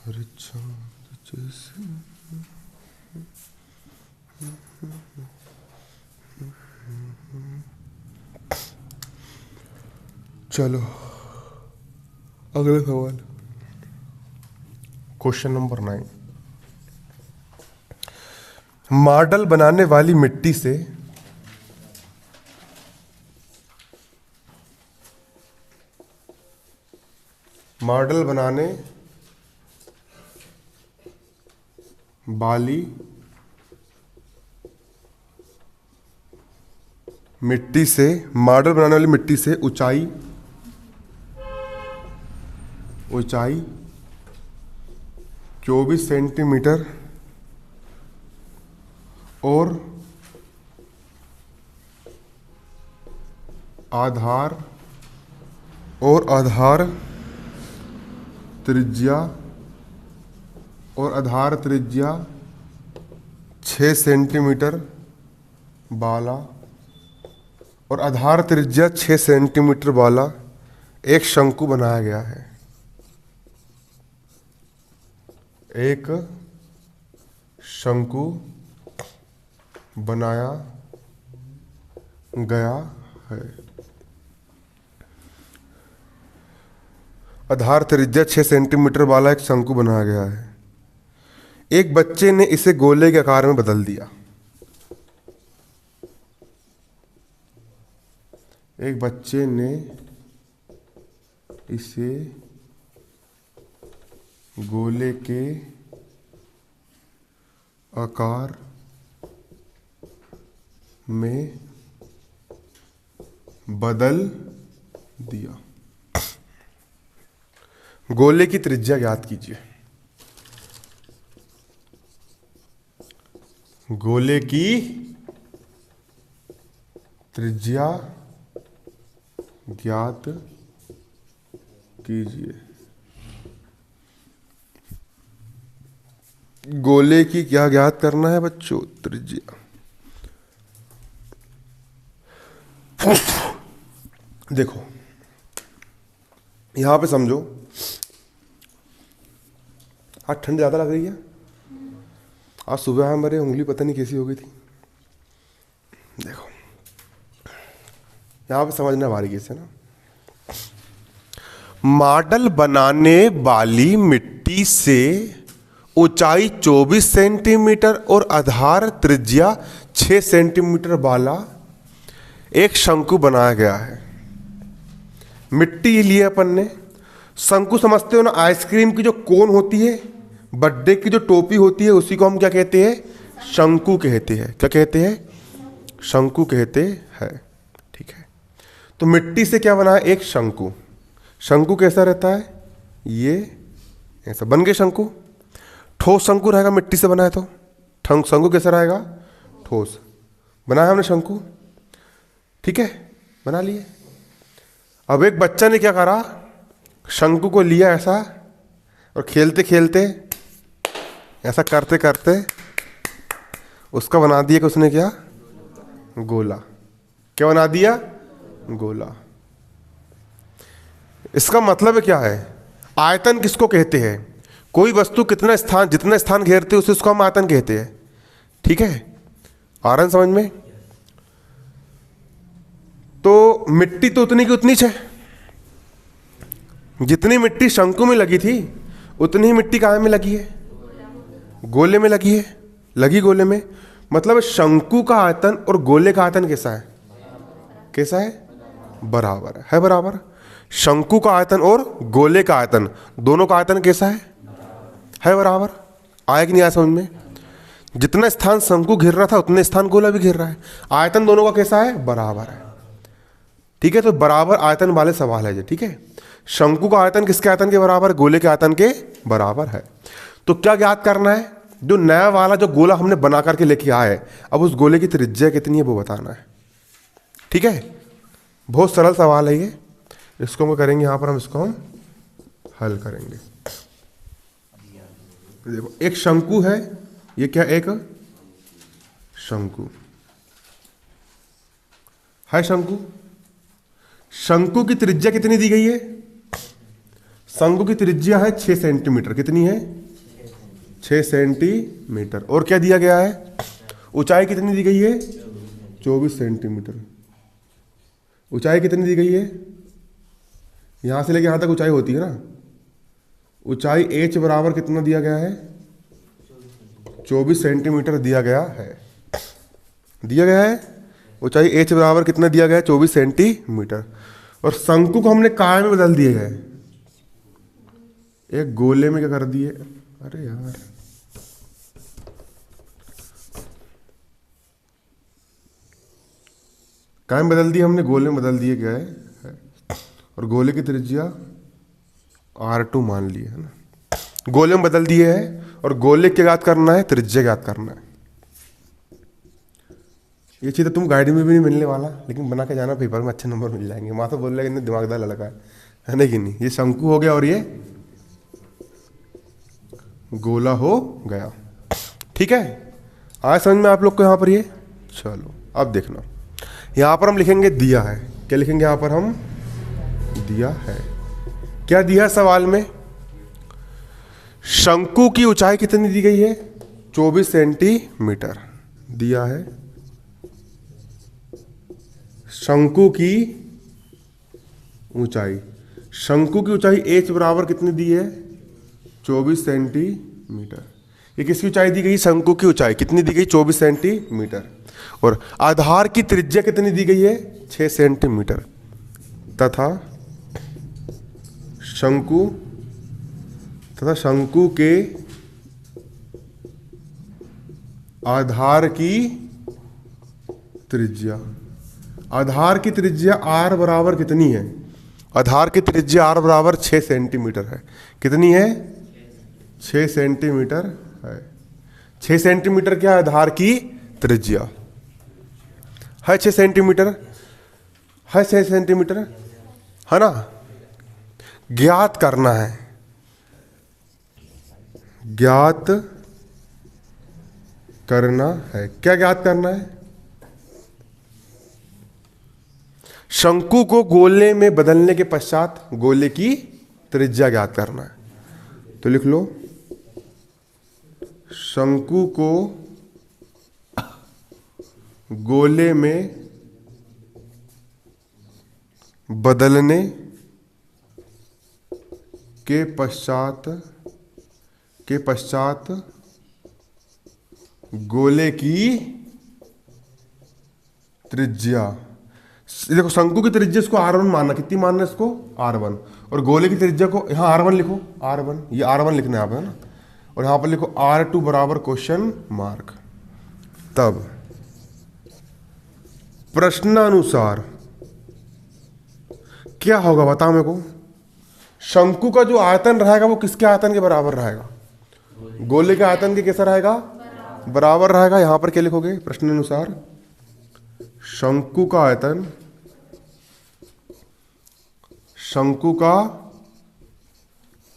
S1: हर चांद जैसे। चलो अगला सवाल, क्वेश्चन नंबर 9। मॉडल बनाने वाली मिट्टी से मॉडल बनाने वाली मिट्टी से मॉडल बनाने वाली मिट्टी से ऊंचाई 24 सेंटीमीटर और आधार त्रिज्या 6 सेंटीमीटर वाला और आधार त्रिज्या 6 सेंटीमीटर वाला एक शंकु बनाया गया है। एक शंकु बनाया गया है। आधार त्रिज्या 6 सेंटीमीटर वाला एक शंकु बनाया गया है। एक बच्चे ने इसे गोले के आकार में बदल दिया। एक बच्चे ने इसे गोले के आकार में बदल दिया। गोले की त्रिज्या ज्ञात कीजिए। गोले की त्रिज्या ज्ञात कीजिए। गोले की क्या ज्ञात करना है बच्चों? त्रिज्या। देखो यहां पे समझो, आज ठंड ज्यादा लग रही है। आज सुबह हमारी उंगली पता नहीं कैसी हो गई थी। देखो यहां पे समझना बारीकी से ना। मॉडल बनाने वाली मिट्टी से ऊंचाई 24 सेंटीमीटर और आधार त्रिज्या 6 सेंटीमीटर वाला एक शंकु बनाया गया है। मिट्टी लिए अपन ने। शंकु समझते हो ना, आइसक्रीम की जो कोन होती है, बर्थडे की जो टोपी होती है, उसी को हम क्या कहते हैं? शंकु कहते हैं। क्या कहते हैं? शंकु कहते हैं। ठीक है, तो मिट्टी से क्या बना है? एक शंकु। शंकु कैसा रहता है? ये ऐसा बन गए शंकु। ठोस शंकु रहेगा मिट्टी से बना है तो। शंकु कैसा रहेगा? ठोस। बनाया हमने शंकु, ठीक है, बना लिए। अब एक बच्चा ने क्या करा? शंकु को लिया ऐसा और खेलते खेलते ऐसा करते करते उसका बना दिया कि उसने क्या? गोला। क्या बना दिया? गोला। इसका मतलब क्या है? आयतन किसको कहते हैं? कोई वस्तु कितना स्थान, जितना स्थान घेरते है उसे उसको हम आयतन कहते हैं। ठीक है, आ रहा है समझ में? तो मिट्टी तो उतनी की उतनी है। जितनी मिट्टी शंकु में लगी थी उतनी ही मिट्टी कहाँ में लगी है? गोले में लगी है। लगी गोले में, मतलब शंकु का आयतन और गोले का आयतन कैसा है? कैसा है? बराबर है बराबर। शंकु का आयतन और गोले का आयतन, दोनों का आयतन कैसा है बराबर। आया कि नहीं आया समझ में? जितना स्थान शंकु घेर रहा था उतने स्थान गोला भी घेर रहा है। आयतन दोनों का कैसा है? बराबर है। ठीक है, तो बराबर आयतन वाले सवाल है ये। ठीक है, शंकु का आयतन किसके आयतन के बराबर? गोले के आयतन के बराबर है। तो क्या ज्ञात करना है? जो नया वाला जो गोला हमने बना करके लेके आए, अब उस गोले की त्रिज्या कितनी है वो बताना है। ठीक है, बहुत सरल सवाल है ये। इसको हम करेंगे, यहां पर हम इसको हम हल करेंगे। देखो एक शंकु है, ये क्या? एक शंकु है। शंकु, शंकु की त्रिज्या कितनी दी गई है? शंकु की त्रिज्या है 6 सेंटीमीटर। कितनी है? 6 सेंटीमीटर। और क्या दिया गया है? ऊंचाई कितनी दी गई है? 24 सेंटीमीटर। ऊंचाई कितनी दी गई है? यहां से लेके यहां तक ऊंचाई होती है ना। ऊंचाई h बराबर कितना दिया गया है? 24 सेंटीमीटर दिया गया है। दिया गया है ऊंचाई h बराबर कितना दिया गया है? 24 सेंटीमीटर। और शंकु को हमने काय में बदल दिए गए, एक गोले में क्या कर दिए? अरे यार, काय में बदल दिए हमने, गोले में बदल दिए गए है। और गोले की त्रिज्या R2 मान लिए है ना, गोले में बदल दिए है। और गोले क्या ज्ञात करना है? त्रिज्या ज्ञात करना है। ये चीज़ तो तुम गाइड में भी नहीं मिलने वाला, लेकिन बना के जाना, पेपर में अच्छे नंबर मिल जाएंगे। वहाँ तो बोल रहे दिमागदार लड़का है ना कि नहीं। ये शंकु हो गया और ये गोला हो गया। ठीक है, आया समझ में आप लोग को यहाँ पर ये? चलो अब देखना, यहाँ पर हम लिखेंगे दिया है। क्या लिखेंगे यहाँ पर हम? दिया है। क्या दिया है सवाल में? शंकु की ऊंचाई कितनी दी गई है? 24 सेंटीमीटर दिया है। शंकु की ऊंचाई, शंकु की ऊंचाई h बराबर कितनी दी है? 24 सेंटीमीटर। ये किसकी ऊंचाई दी गई? शंकु की ऊंचाई कितनी दी गई? 24 सेंटीमीटर। और आधार की त्रिज्या कितनी दी गई है? 6 सेंटीमीटर। तथा शंकु के आधार की त्रिज्या, आधार की त्रिज्या r बराबर कितनी है? आधार की त्रिज्या r बराबर 6 सेंटीमीटर है। कितनी है? 6 सेंटीमीटर है। 6 सेंटीमीटर क्या आधार की त्रिज्या है? 6 सेंटीमीटर है, 6 सेंटीमीटर है ना। ज्ञात करना है, ज्ञात करना है। क्या ज्ञात करना है? शंकु को गोले में बदलने के पश्चात गोले की त्रिज्या ज्ञात करना है। तो लिख लो, शंकु को गोले में बदलने के पश्चात गोले की त्रिज्या, देखो शंकु की त्रिज्या इसको R1 मानना, कितनी मानना इसको? R1। और गोले की त्रिज्या को यहाँ R1 लिखो, R1, ये R1 लिखना है यहाँ पे ना। और यहाँ पर लिखो R2 बराबर क्वेश्चन मार्क। तब प्रश्नानुसार क्या होगा बताओ मेरे को? शंकु का जो आयतन रहेगा वो किसके आयतन के बराबर रहेगा? गोले के आयतन के कैसा रहेगा? बराबर रहेगा। यहां पर क्या लिखोगे प्रश्नानुसार? शंकु का आयतन, शंकु का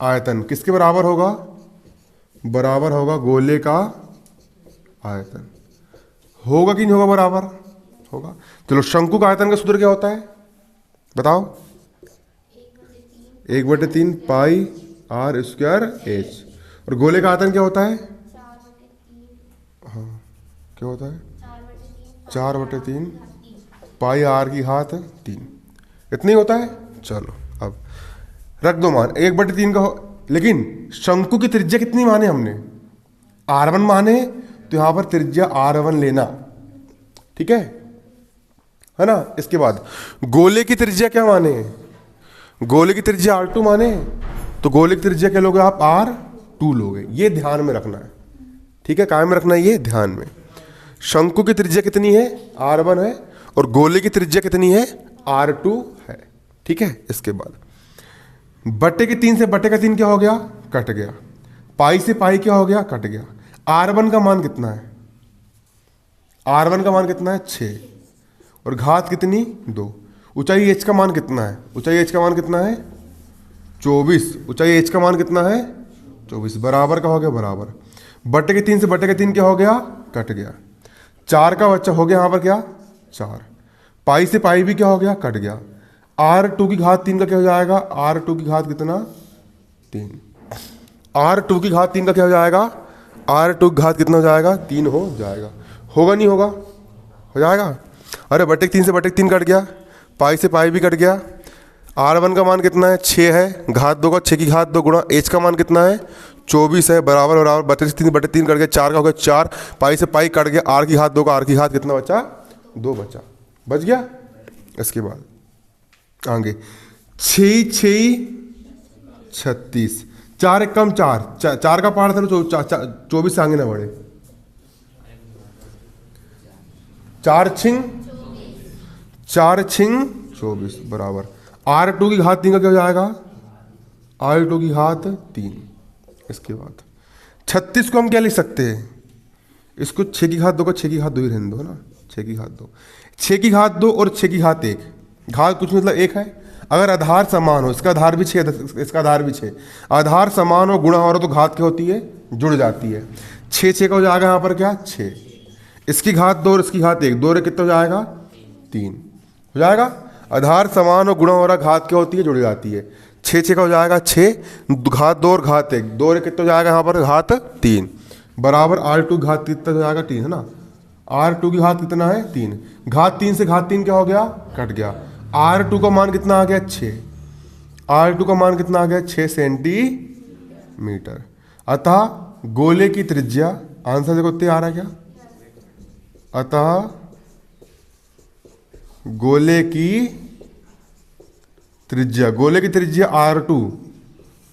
S1: आयतन किसके बराबर होगा? बराबर होगा गोले का आयतन। होगा कि नहीं होगा? बराबर होगा। चलो, शंकु का आयतन का सूत्र क्या होता है बताओ? 1/3 पाई r स्क्वायर h। और गोले का आयतन क्या होता है? हाँ, क्या होता है? 4/3 पाई r की घात 3। इतना ही होता है। चलो अब रख दो मान 1/3 का लेकिन शंकु की त्रिज्या कितनी माने हमने? R1 माने, तो यहां पर त्रिज्या R1 लेना। ठीक है ना। इसके बाद गोले की त्रिज्या क्या माने? गोले की त्रिज्या R2 माने, तो गोले की त्रिज्या क्या लोगे आप? R2 लोगे। ये ध्यान में रखना है। ठीक है, कायम रखना है ये ध्यान में। शंकु की त्रिज्या कितनी है? R1 है। और गोले की त्रिज्या कितनी है? R2 है। ठीक है, इसके बाद बट्टे के 3 से बट्टे का 3 क्या हो गया? कट गया। पाई से पाई क्या हो गया? कट गया। R1 का मान कितना है? R1 का मान कितना है? 6। और घात कितनी? 2। ऊंचाई h का मान कितना है? ऊंचाई h का मान कितना है? 24। ऊंचाई h का मान कितना है? 24। बराबर का हो गया बराबर। बट्टे के 3 से बट्टे के 3 क्या हो गया? कट गया। 4 का बच्चा हो गया यहाँ पर क्या? 4। पाई से पाई भी क्या हो गया? कट गया। R2 की घात 3 का क्या हो जाएगा? R2 की घात कितना? 3। R2 की घात 3 का क्या हो जाएगा? R2 की घात कितना हो जाएगा? 3 हो जाएगा। होगा नहीं होगा? हो जाएगा। अरे बट्टे के 3 से बट्टे के 3 कट गया, पाई से पाई भी कट गया। R1 का मान कितना है? 6 है। घात 2 का 6 की घात 2 गुणा h का मान कितना है? 24 है, बराबर बराबर 32, 3/3 कट गया, 4 का हो गया 4, पाई से पाई कट गया, आर की घात 2 का आर की घात कितना बचा, 2 बचा, बच गया। इसके बाद आगे 6 6 36, 4 एक कम 4, 4 का पार था तो 24 से आगे ना बढ़े, 4 छिंग 24 बराबर R2 की घात 3 का क्या हो जाएगा, R2 की घात 3। इसके बाद 36 को हम क्या लिख सकते हैं, इसको 6 की घात 2 का 6 की घात 2 ही रहने दो ना, 6 की घात 2, 6 की घात 2 और 6 की घात 1, घात कुछ मतलब 1 है। अगर आधार समान हो, इसका आधार भी 6, इसका आधार भी 6, आधार समान हो गुणा हो तो घात क्या होती है, जुड़ जाती है। 6 6 का हो जाएगा यहाँ पर क्या 6, इसकी घात 2 और इसकी घात 1, 2 रे कितना हो जाएगा 3 हो जाएगा। आधार समान और गुणा हो रहा, घात क्या होती है, जुड़ जाती है। 6 6 का हो जाएगा 6, घात 2 और घात 1, 2 रे कितना हो जाएगा यहाँ पर घात 3 बराबर R2 घात कितना हो जाएगा 3 है ना, R2 की घात कितना है 3, घात 3 से घात 3 क्या हो गया, कट गया। R2 का मान कितना आ गया 6, R2 का मान कितना आ गया 6 सेंटीमीटर। अतः गोले की त्रिज्या, आंसर देखो कितने आ रहा है क्या, अतः गोले की त्रिज्या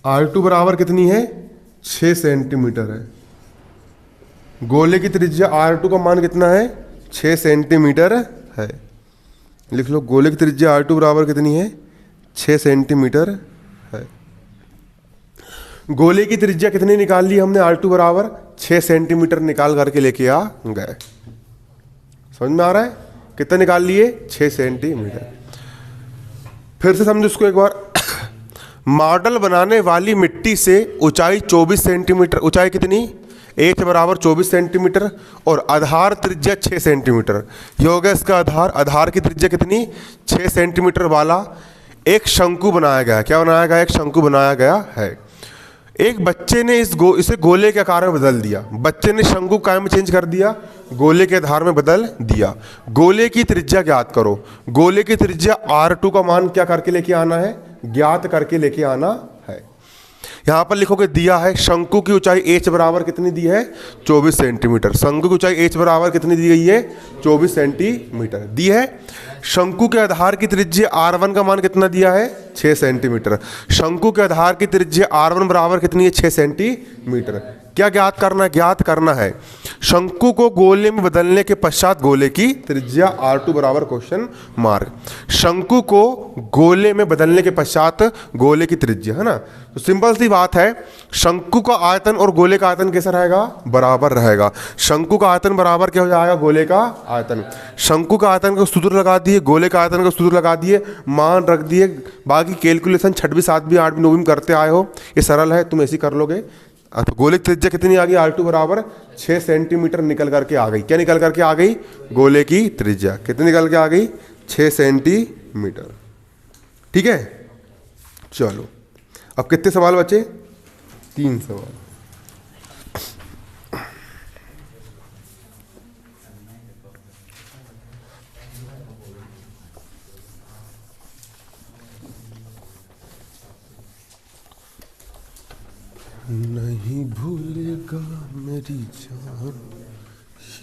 S1: R2 बराबर कितनी है 6 सेंटीमीटर है। गोले की त्रिज्या R2 का मान कितना है 6 सेंटीमीटर है। लिख लो गोले की त्रिज्या R2 बराबर कितनी है 6 सेंटीमीटर है। गोले की त्रिज्या कितनी निकाल ली हमने, R2 बराबर 6 सेंटीमीटर निकाल करके लेके आ गए। समझ में आ रहा है, कितना निकाल लिए 6 सेंटीमीटर। फिर से समझो इसको एक बार। मॉडल बनाने वाली मिट्टी से ऊंचाई 24 सेंटीमीटर, ऊंचाई कितनी h बराबर 24 सेंटीमीटर और आधार त्रिज्या 6 सेंटीमीटर, ये हो गया इसका आधार। आधार की त्रिज्या कितनी 6 सेंटीमीटर वाला एक शंकु बनाया गया। क्या बनाया गया, एक शंकु बनाया गया है। एक बच्चे ने इसे गोले के आकार में बदल दिया, बच्चे ने शंकु काय में चेंज कर दिया, गोले के आधार में बदल दिया। गोले की त्रिज्या ज्ञात करो। गोले की त्रिज्या R2 का मान क्या करके लेके आना है, ज्ञात करके लेके आना है। यहां पर लिखोगे दिया है शंकु की ऊंचाई h बराबर कितनी दी है 24 सेंटीमीटर। शंकु की ऊंचाई h बराबर कितनी दी गई है 24 सेंटीमीटर दी है। शंकु के आधार की त्रिज्या R1 का मान कितना दिया है 6 सेंटीमीटर। शंकु के आधार की त्रिज्या R1 बराबर कितनी है 6 सेंटीमीटर। क्या ज्ञात करना है, ज्ञात करना है शंकु को गोले में बदलने के पश्चात गोले की त्रिज्या R2 बराबर क्वेश्चन मार्क। शंकु को गोले में बदलने के पश्चात गोले की त्रिज्या, है ना। तो सिंपल सी बात है, शंकु का आयतन और गोले का आयतन कैसा रहेगा, बराबर रहेगा। शंकु का आयतन बराबर क्या हो जाएगा, गोले का आयतन। शंकु का आयतन का सूत्र लगा दिए, गोले का आयतन का सूत्र लगा दिए, मान रख दिए। बाकी कैलकुलेशन 6वीं 7वीं 8वीं 9वीं में करते आए हो, ये सरल है, तुम ऐसे कर लोगे। तो गोले की त्रिज्या कितनी आ गई R2 बराबर 6 सेंटीमीटर निकल करके आ गई। क्या निकल करके आ गई, गोले की त्रिज्या कितनी निकल के आ गई 6 सेंटीमीटर। ठीक है, चलो अब कितने सवाल बचे, 3 सवाल। नहीं भूलेगा मेरी जान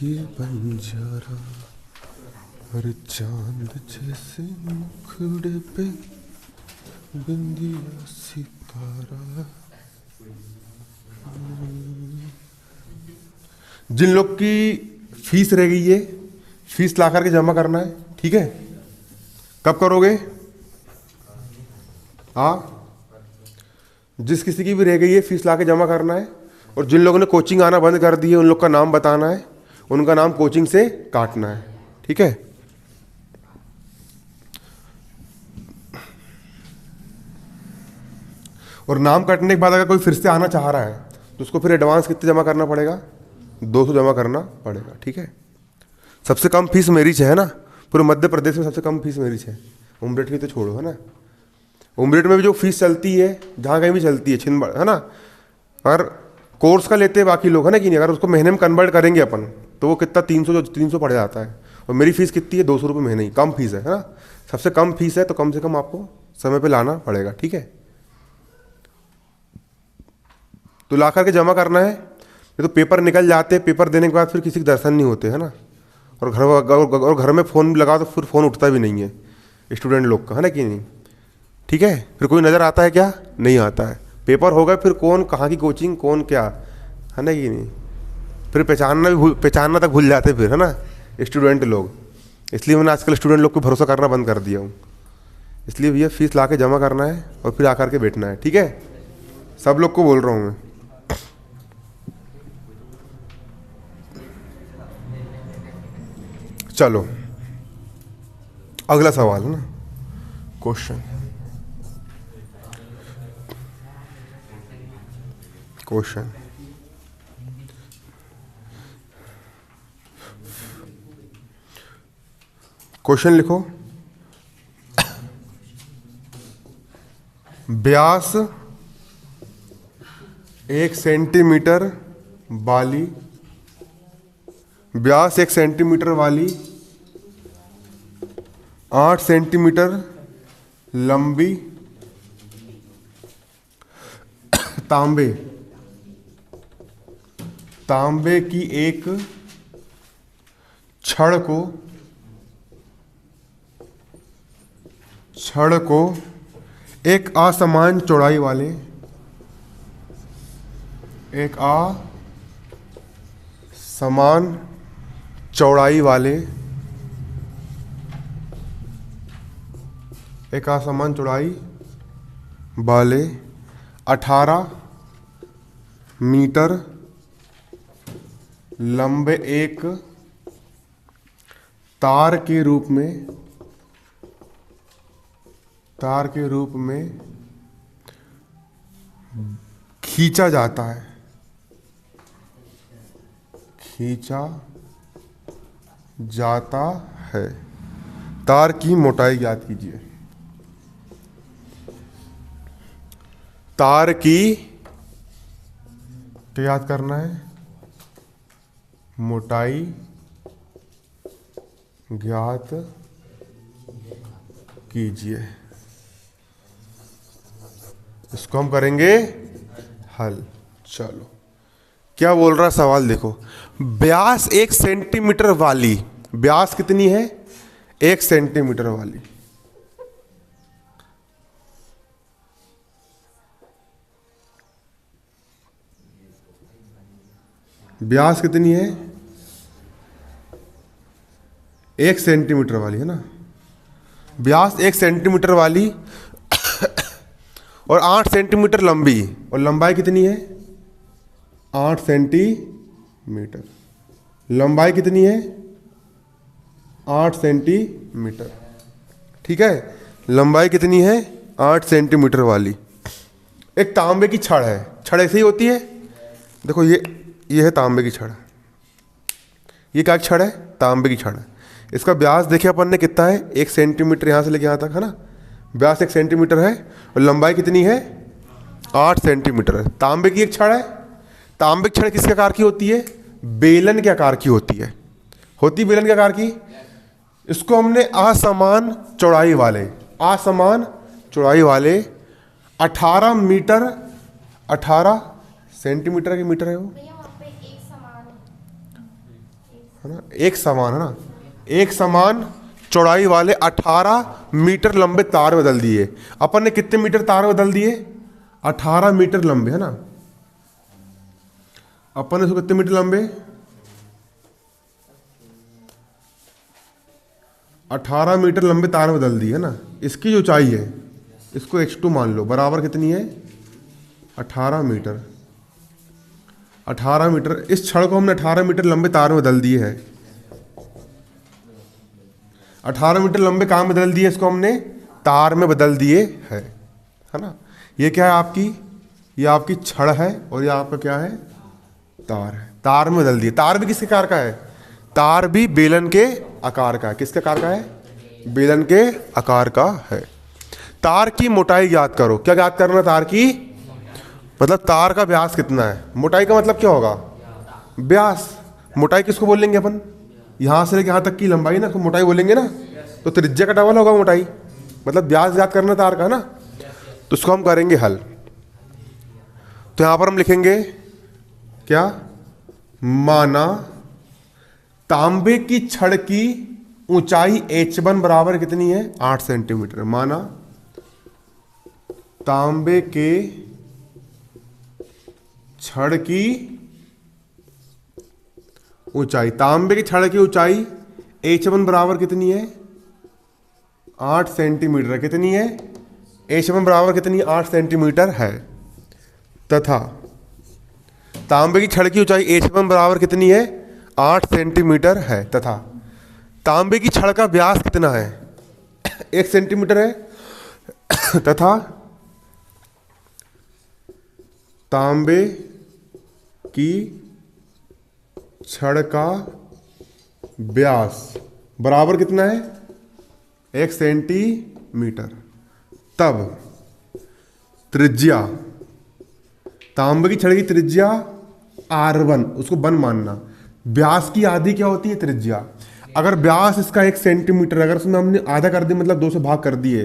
S1: ये बंजारा, हर चांद जैसे मुखड़े पे बिंदिया सितारा। जिन लोग की फीस रह गई है, फीस ला करके जमा करना है, ठीक है। कब करोगे, हाँ, जिस किसी की भी रह गई है फीस ला के जमा करना है। और जिन लोगों ने कोचिंग आना बंद कर दी है उन लोग का नाम बताना है, उनका नाम कोचिंग से काटना है, ठीक है। और नाम काटने के बाद अगर कोई फिर से आना चाह रहा है तो उसको फिर एडवांस कितने जमा करना पड़ेगा, 200 जमा करना पड़ेगा, ठीक है। सबसे कम फीस मेरी है ना, पूरे मध्य प्रदेश में सबसे कम फीस मेरी है। उमरेठ की तो छोड़ो, है ना। उमरेठ में भी जो फीस चलती है, जहाँ कहीं भी चलती है, छिंदवाड़ा, है ना। अगर कोर्स का लेते हैं बाकी लोग, है ना कि नहीं, अगर उसको महीने में कन्वर्ट करेंगे अपन तो वो कितना 300 पड़ जाता है। और मेरी फीस कितनी है 200 रुपये महीने ही, कम फीस है ना। सबसे कम फीस है तो कम से कम आपको समय पे लाना पड़ेगा, ठीक है। तो ला करके जमा करना है। ये तो पेपर निकल जाते हैं, पेपर देने के बाद फिर किसी के दर्शन नहीं होते, है ना। और घर में फ़ोन लगा तो फिर फ़ोन उठता भी नहीं है स्टूडेंट लोग का, है ना कि नहीं। ठीक है, फिर कोई नज़र आता है क्या? नहीं आता है। पेपर हो गए फिर कौन कहाँ की कोचिंग, कौन क्या, है ना कि नहीं। फिर पहचानना तक भूल जाते फिर, है ना स्टूडेंट लोग। इसलिए मैंने आजकल स्टूडेंट लोग को भरोसा करना बंद कर दिया हूँ। इसलिए भैया फीस ला के जमा करना है और फिर आकर के बैठना है, ठीक है। सब लोग को बोल रहा हूँ मैं। चलो अगला सवाल है ना, क्वेश्चन लिखो। व्यास 1 सेंटीमीटर वाली, व्यास 1 सेंटीमीटर वाली 8 सेंटीमीटर लंबी तांबे की एक छड़ को एक असमान चौड़ाई वाले एक असमान चौड़ाई वाले 18 मीटर लंबे एक तार के रूप में खींचा जाता है। तार की मोटाई ज्ञात कीजिए। तार की क्या याद करना है? मोटाई ज्ञात कीजिए। इसको हम करेंगे हल। चलो क्या बोल रहा सवाल देखो। व्यास 1 सेंटीमीटर वाली, व्यास कितनी है? 1 सेंटीमीटर वाली, व्यास कितनी है? 1 सेंटीमीटर वाली, है ना। व्यास 1 सेंटीमीटर वाली और 8 सेंटीमीटर लंबी, और लंबाई कितनी है? 8 सेंटीमीटर। लंबाई कितनी है? 8 सेंटीमीटर। ठीक है, लंबाई कितनी है? 8 सेंटीमीटर वाली एक तांबे की छड़ है। छड़ ऐसे ही होती है, देखो ये है तांबे की छड़। ये क्या छड़ है? तांबे की छड़ है। इसका व्यास देखिए अपन ने कितना है? 1 सेंटीमीटर यहाँ से लेके यहाँ तक, है ना। व्यास 1 सेंटीमीटर है और लंबाई कितनी है? 8 सेंटीमीटर है। तांबे की एक छड़ है। तांबे की छड़ किस आकार की होती है? बेलन के आकार की होती है। बेलन के आकार की। इसको हमने असमान चौड़ाई वाले 18 सेंटीमीटर की मीटर है वो, है ना। एक समान, है ना। एक समान चौड़ाई वाले 18 मीटर लंबे तार बदल दिए। अपन ने कितने मीटर तार बदल दिए? 18 मीटर लंबे, है ना। अपन ने इसको कितने मीटर लंबे? 18 मीटर लंबे तार बदल दिए, है ना। इसकी जो ऊंचाई है, इसको x2 मान लो, बराबर कितनी है? 18 मीटर। 18 मीटर। इस छड़ को हमने 18 मीटर लंबे तार में बदल दिए है। 18 मीटर लंबे कहाँ बदल दिए? इसको हमने तार में बदल दिए है ना। ये क्या है आपकी? ये आपकी छड़ है और ये आपका क्या है? तार है। तार में बदल दिए। तार भी किसके आकार का है? तार भी बेलन के आकार का है। किसके आकार का है? बेलन के आकार का है। तार की मोटाई ज्ञात करो। क्या ज्ञात करना? तार की, मतलब तार का व्यास कितना है। मोटाई का मतलब क्या होगा? व्यास। मोटाई किसको बोलेंगे अपन? यहाँ से लेके यहाँ तक की लंबाई ना, तो मोटाई बोलेंगे ना। तो त्रिज्या का डबल होगा मोटाई, मतलब व्यास ज्ञात करना तार का, ना। तो इसको हम करेंगे हल। तो यहां पर हम लिखेंगे क्या, माना तांबे की छड़ की ऊंचाई H1 बराबर कितनी है, 8 सेंटीमीटर। माना तांबे के छड़ की ऊंचाई, तांबे की छड़ की ऊंचाई H1 बराबर कितनी है, 8 सेंटीमीटर। कितनी है, H1 बराबर कितनी, 8 सेंटीमीटर है। तथा तांबे की छड़ की ऊंचाई H1 बराबर कितनी है, 8 सेंटीमीटर है। तथा तांबे की छड़ का व्यास कितना है, 1 सेंटीमीटर है। तथा तांबे की छड़ का व्यास बराबर कितना है, 1 सेंटीमीटर। तब त्रिज्या, तांबे की छड़ की त्रिज्या R1, उसको 1 मानना। व्यास की आधी क्या होती है, त्रिज्या। अगर व्यास इसका 1 सेंटीमीटर, अगर उसमें हमने आधा कर दिया मतलब 2 से भाग कर दिए,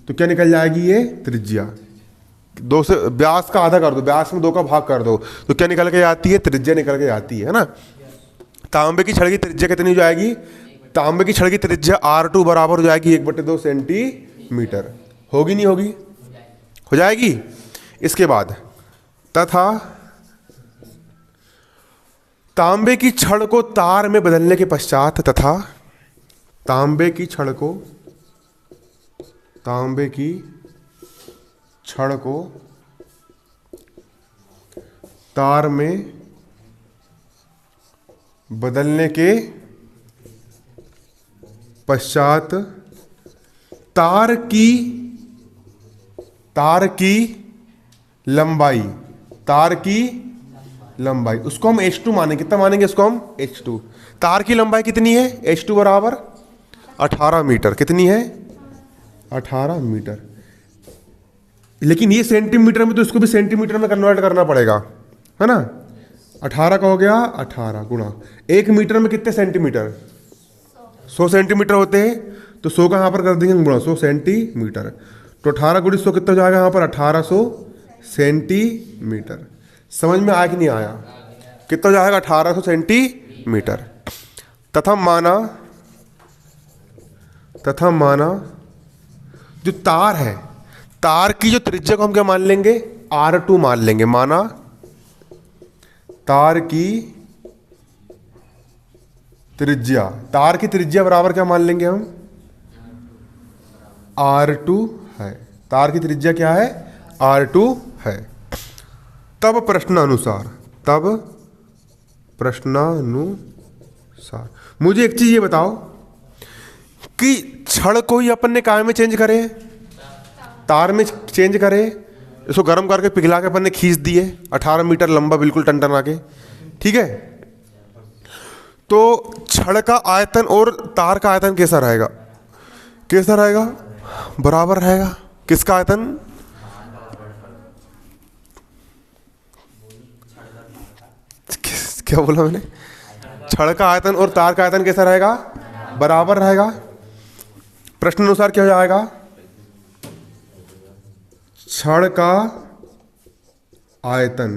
S1: तो क्या निकल जाएगी, ये त्रिज्या। 2 से व्यास का आधा कर दो, व्यास में 2 का भाग कर दो, तो क्या निकल के आती है, त्रिज्या निकल के आती है ना। तांबे की छड़ की त्रिज्या कितनी हो जाएगी, तांबे की छड़ की त्रिज्या R2 बराबर हो जाएगी 1/2 सेंटीमीटर। होगी नहीं होगी, हो जाएगी। इसके बाद तथा तांबे की छड़ को तार में बदलने के पश्चात, तथा तांबे की छड़ को, तांबे की छड़ को तार में बदलने के पश्चात तार की लंबाई, तार की लंबाई, उसको हम H2 मानेंगे। कितना मानेंगे इसको हम, H2। तार की लंबाई कितनी है, H2 बराबर 18 मीटर। कितनी है, 18 मीटर। लेकिन ये सेंटीमीटर में, तो इसको भी सेंटीमीटर में कन्वर्ट करना पड़ेगा, है ना। 18 का हो गया 18 गुणा 1 मीटर में कितने सेंटीमीटर, 100 सेंटीमीटर होते हैं, तो 100 का यहाँ पर कर देंगे गुणा 100 सेंटीमीटर। तो 18 गुणित 100 कितना हो जाएगा यहाँ पर, 1800 सेंटीमीटर। समझ में आया कि नहीं आया, कितना हो जाएगा, 1800 सेंटीमीटर। तथा माना जो तार है, तार की जो त्रिज्या को हम क्या मान लेंगे, R2 मान लेंगे। माना तार की त्रिज्या, तार की त्रिज्या बराबर क्या मान लेंगे हम, R2 है। तार की त्रिज्या क्या है, R2 है। तब प्रश्नानुसार मुझे एक चीज ये बताओ कि छड़ को ही अपन ने काय में चेंज करे, तार में चेंज करे। इसको गर्म करके पिघला के अपन ने खींच दिए, 18 मीटर लंबा बिल्कुल टनटना के, ठीक है। तो छड़ का आयतन और तार का आयतन कैसा रहेगा, कैसा रहेगा, बराबर रहेगा। किसका आयतन, क्या बोला मैंने, छड़ का आयतन और तार का आयतन कैसा रहेगा, बराबर रहेगा। प्रश्न अनुसार क्या हो जाएगा, छड़ का आयतन,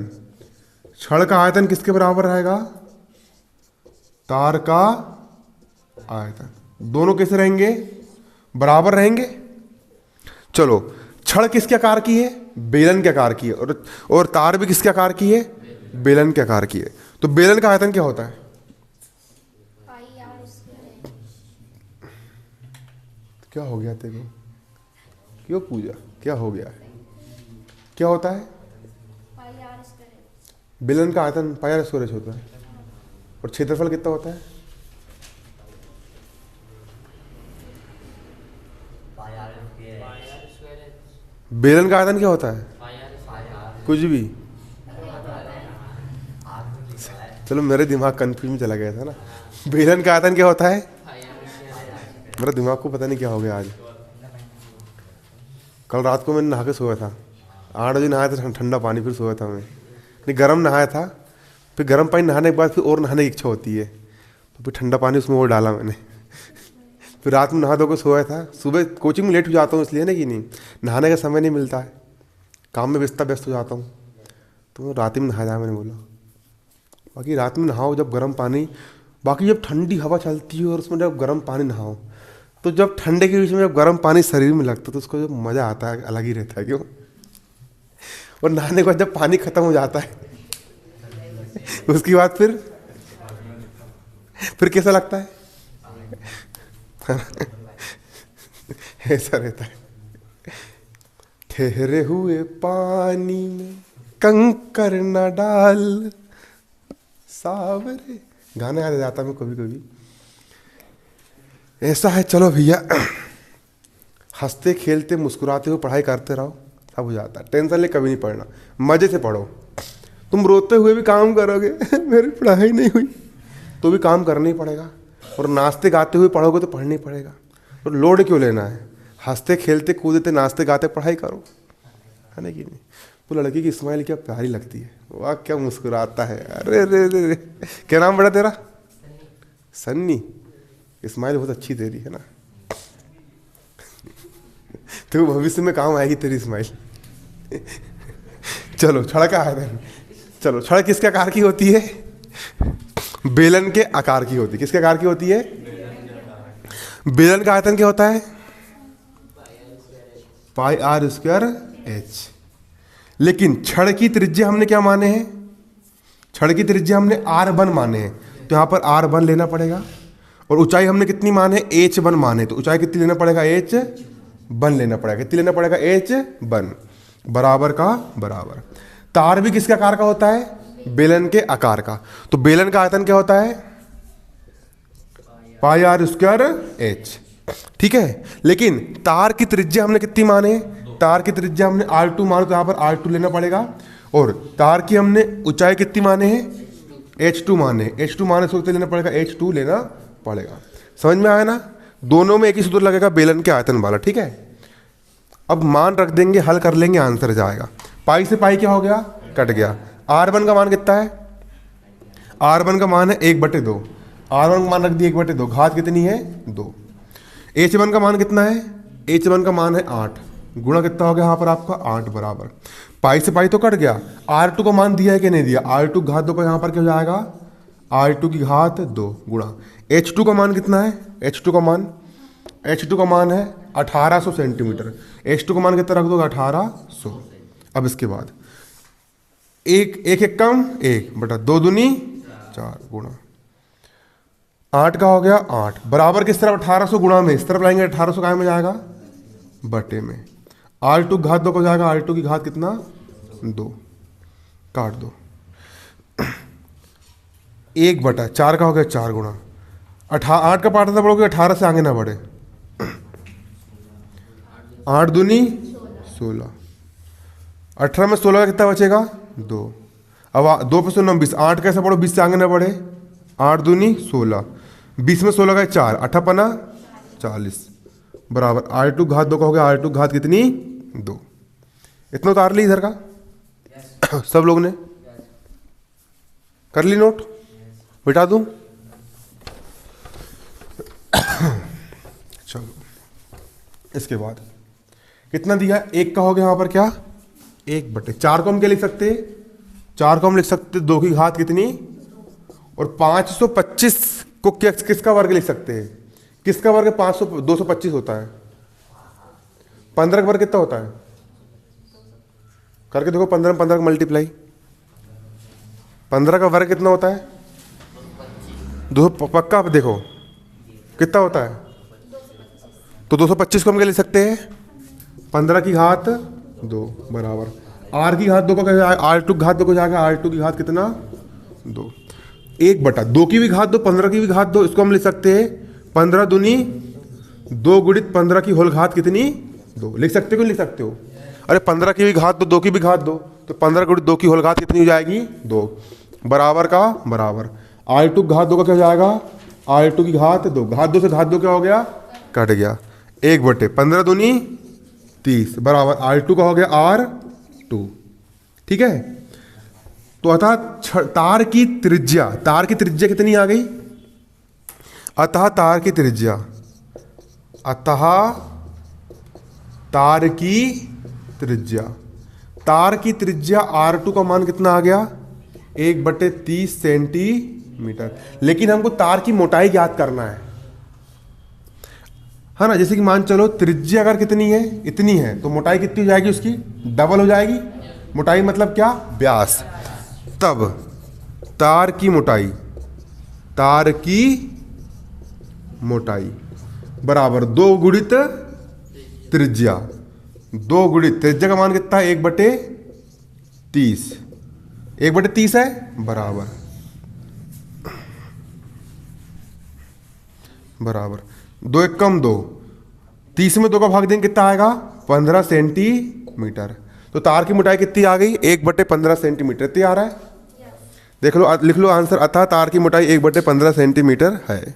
S1: छड़ का आयतन किसके बराबर रहेगा, तार का आयतन। दोनों कैसे रहेंगे, बराबर रहेंगे। चलो, छड़ किसके आकार की है, बेलन के आकार की है, और तार भी किसके आकार की है, बेलन के आकार की है। तो बेलन का आयतन क्या होता है, क्या हो गया तेरे को, क्यों पूजा, क्या हो गया, क्या होता है, बेलन का आयतन पाई स्क्वायर होता है। और क्षेत्रफल कितना होता है, बेलन का आयतन क्या होता है, कुछ भी। चलो मेरे दिमाग कंफ्यूज में चला गया था ना। बेलन का आयतन क्या होता है, मेरा दिमाग को पता नहीं क्या हो गया आज। कल रात को मैंने नहा के सोया था, 8 बजे नहाया था, ठंडा पानी, फिर सोया था मैं, नहीं गर्म नहाया था, फिर गर्म पानी नहाने के बाद फिर और नहाने की इच्छा होती है, तो फिर ठंडा पानी उसमें और डाला मैंने। फिर रात में नहा धो के सोया था। सुबह कोचिंग में लेट हो जाता हूँ इसलिए ना, कि नहीं नहाने का समय नहीं मिलता है, काम में व्यस्त हो जाता हूँ, तो रात में नहा जा, मैंने बोला। बाकी रात में नहाओ जब गर्म पानी, बाकी जब ठंडी हवा चलती है और उसमें जब गर्म पानी नहाओ, तो जब ठंडे के बीच में जब गर्म पानी शरीर में लगता है तो उसको जो मज़ा आता है अलग ही रहता है, क्यों? और नहाने के बाद जब पानी खत्म हो जाता है उसके बाद फिर कैसा लगता है? ऐसा रहता है। ठहरे हुए पानी में कंकर न डाल सावरे, गाना याद आ जाता है मैं कभी कभी। ऐसा है। चलो भैया, हंसते खेलते मुस्कुराते हुए पढ़ाई करते रहो, सब हो जाता है। टेंशन ले कभी नहीं पढ़ना, मजे से पढ़ो। तुम रोते हुए भी काम करोगे मेरी पढ़ाई नहीं हुई, तो भी काम करना ही पड़ेगा। और नाचते गाते हुए पढ़ोगे तो पढ़ना ही पड़ेगा। तो लोड क्यों लेना है? हंसते खेलते कूदते नाचते गाते पढ़ाई करो, है ना कि नहीं? तो लड़की की स्माइल क्या प्यारी लगती है, वाह क्या मुस्कुराता है। अरे रे रे रे, क्या नाम बड़ा तेरा? सन्नी। स्माइल बहुत अच्छी तेरी, है ना? तो भविष्य में काम आएगी तेरी स्माइल। चलो छड़ का आयतन, चलो छड़ किसके आकार की होती है? बेलन के आकार की होती है। किसके आकार की होती है? बेलन का आयतन क्या होता है? पाई आर स्क्वायर एच। लेकिन छड़ की त्रिज्या हमने क्या माने हैं? छड़ की त्रिज्या हमने r1 माने हैं, तो यहाँ पर r1 लेना पड़ेगा। और ऊंचाई हमने कितनी माने? h1 माने, तो ऊंचाई कितनी लेना पड़ेगा? h1 लेना पड़ेगा। कितनी लेना पड़ेगा? h1 बराबर का बराबर। तार भी किसके आकार का होता है? बेलन के आकार का। तो बेलन का आयतन क्या होता है? पाई आर स्क्वायर एच। ठीक है। लेकिन तार की त्रिज्या हमने कितनी माने? तार की त्रिज्या हमने r2 माने, तो यहाँ पर r2 लेना पड़ेगा। और तार की हमने ऊंचाई कितनी माने हैं? h2 माने। h2 माने से लेना पड़ेगा, h2 लेना पड़ेगा। समझ में आया ना? दोनों में एक ही सूत्र लगेगा बेलन के आयतन वाला। ठीक है। अब मान रख देंगे, हल कर लेंगे, आंसर जाएगा। पाई से पाई क्या हो गया? कट गया। r1 का मान कितना है? r1 का मान है 1/2। r1 का मान रख दिया 1/2, घात कितनी है? 2। h1 का मान कितना है? h1 का मान है 8, गुणा कितना हो गया यहाँ पर आपका? 8 बराबर। पाई से पाई तो कट गया। r2 का मान दिया है कि नहीं दिया? r2 घात 2 का यहाँ पर क्या हो जाएगा? r2 की घात 2 गुणा। h2 का मान कितना है? h2 का मान है 1800 सेंटीमीटर। h2 का मान कितना रख दोगे? 1800। अब इसके बाद एक एक कम 1/2 दूनी 4 गुणा 8 का हो गया 8 बराबर किस तरफ? 1800 गुणा में इस तरफ लाएंगे, 1800 काय में जाएगा? बटे में। r2 घात 2 को जाएगा, r2 की घात कितना? 2, काट दो। 1/4 का हो गया 4 गुणा 8 का पार्ट पड़ोगे 18 से आगे ना बढ़े। 8 दूनी 16, 18 में 16 का कितना बचेगा? 2। अब 2 पे 16 20, 8 कैसे पढ़ो? 20 से आगे ना बढ़े। 8 दूनी 16, 20 में 16 का 4, 8 पना 40 बराबर। r2 घात 2 का हो गया, r2 घात कितनी? 2। इतना उतार ली इधर का सब लोग ने कर ली नोट? बिठा दूं? चलो इसके बाद कितना दिया? 1 का हो गया यहाँ पर क्या? 1/4 को हम क्या लिख सकते? 4 को हम लिख सकते 2 की घात कितनी? और 525 को किसका वर्ग लिख सकते हैं? किसका वर्ग 225 होता है? 15 का वर्ग कितना होता है? करके देखो, 15 में 15 का मल्टीप्लाई। 15 का वर्ग कितना होता है? 2 पक्का। आप देखो कितना होता है? तो 225 को हम क्या लिख सकते हैं? 15 की घात 2 बराबर r की घात 2 का क्या जाएगा? r2 की घात 2 को जाएगा, r2 की घात कितना? 2। 1/2 की भी घात 2, 15 की भी घात 2, इसको हम लिख सकते हैं 15 दूनी 2 गुणित 15 की होल घात कितनी? 2। लिख सकते हो कि लिख सकते हो? अरे 15 की भी घात 2, 2 की भी घात 2, तो 15 गुणित 2 की होल घात कितनी हो जाएगी? 2 बराबर का बराबर। r2 घात 2 का क्या हो जाएगा? r2 की घात 2, घात 2 से घात 2 क्या हो गया? कट गया। 1/15 दूनी 30 बराबर r2 का हो गया r2। ठीक है। तो अतः तार की त्रिज्या कितनी आ गई? अतः तार की त्रिज्या तार की त्रिज्या R2 का मान कितना आ गया, 1/30 सेंटीमीटर। लेकिन हमको तार की मोटाई ज्ञात करना है ना। जैसे कि मान चलो त्रिज्या अगर कितनी है, इतनी है, तो मोटाई कितनी हो जाएगी, उसकी डबल हो जाएगी। मोटाई मतलब क्या, व्यास। तब तार की मोटाई बराबर 2 गुणित त्रिज्या। 2 गुणित त्रिज्या का मान कितना है, 1/30। 1/30 है, बराबर 2 एक कम 2, 30 में 2 का भाग देंगे कितना आएगा, 15 सेंटीमीटर। तो तार की मोटाई कितनी आ गई, 1/15 सेंटीमीटर। इतनी आ रहा है, देख लो, लिख लो आंसर। अतः तार की मोटाई 1/15 सेंटीमीटर है।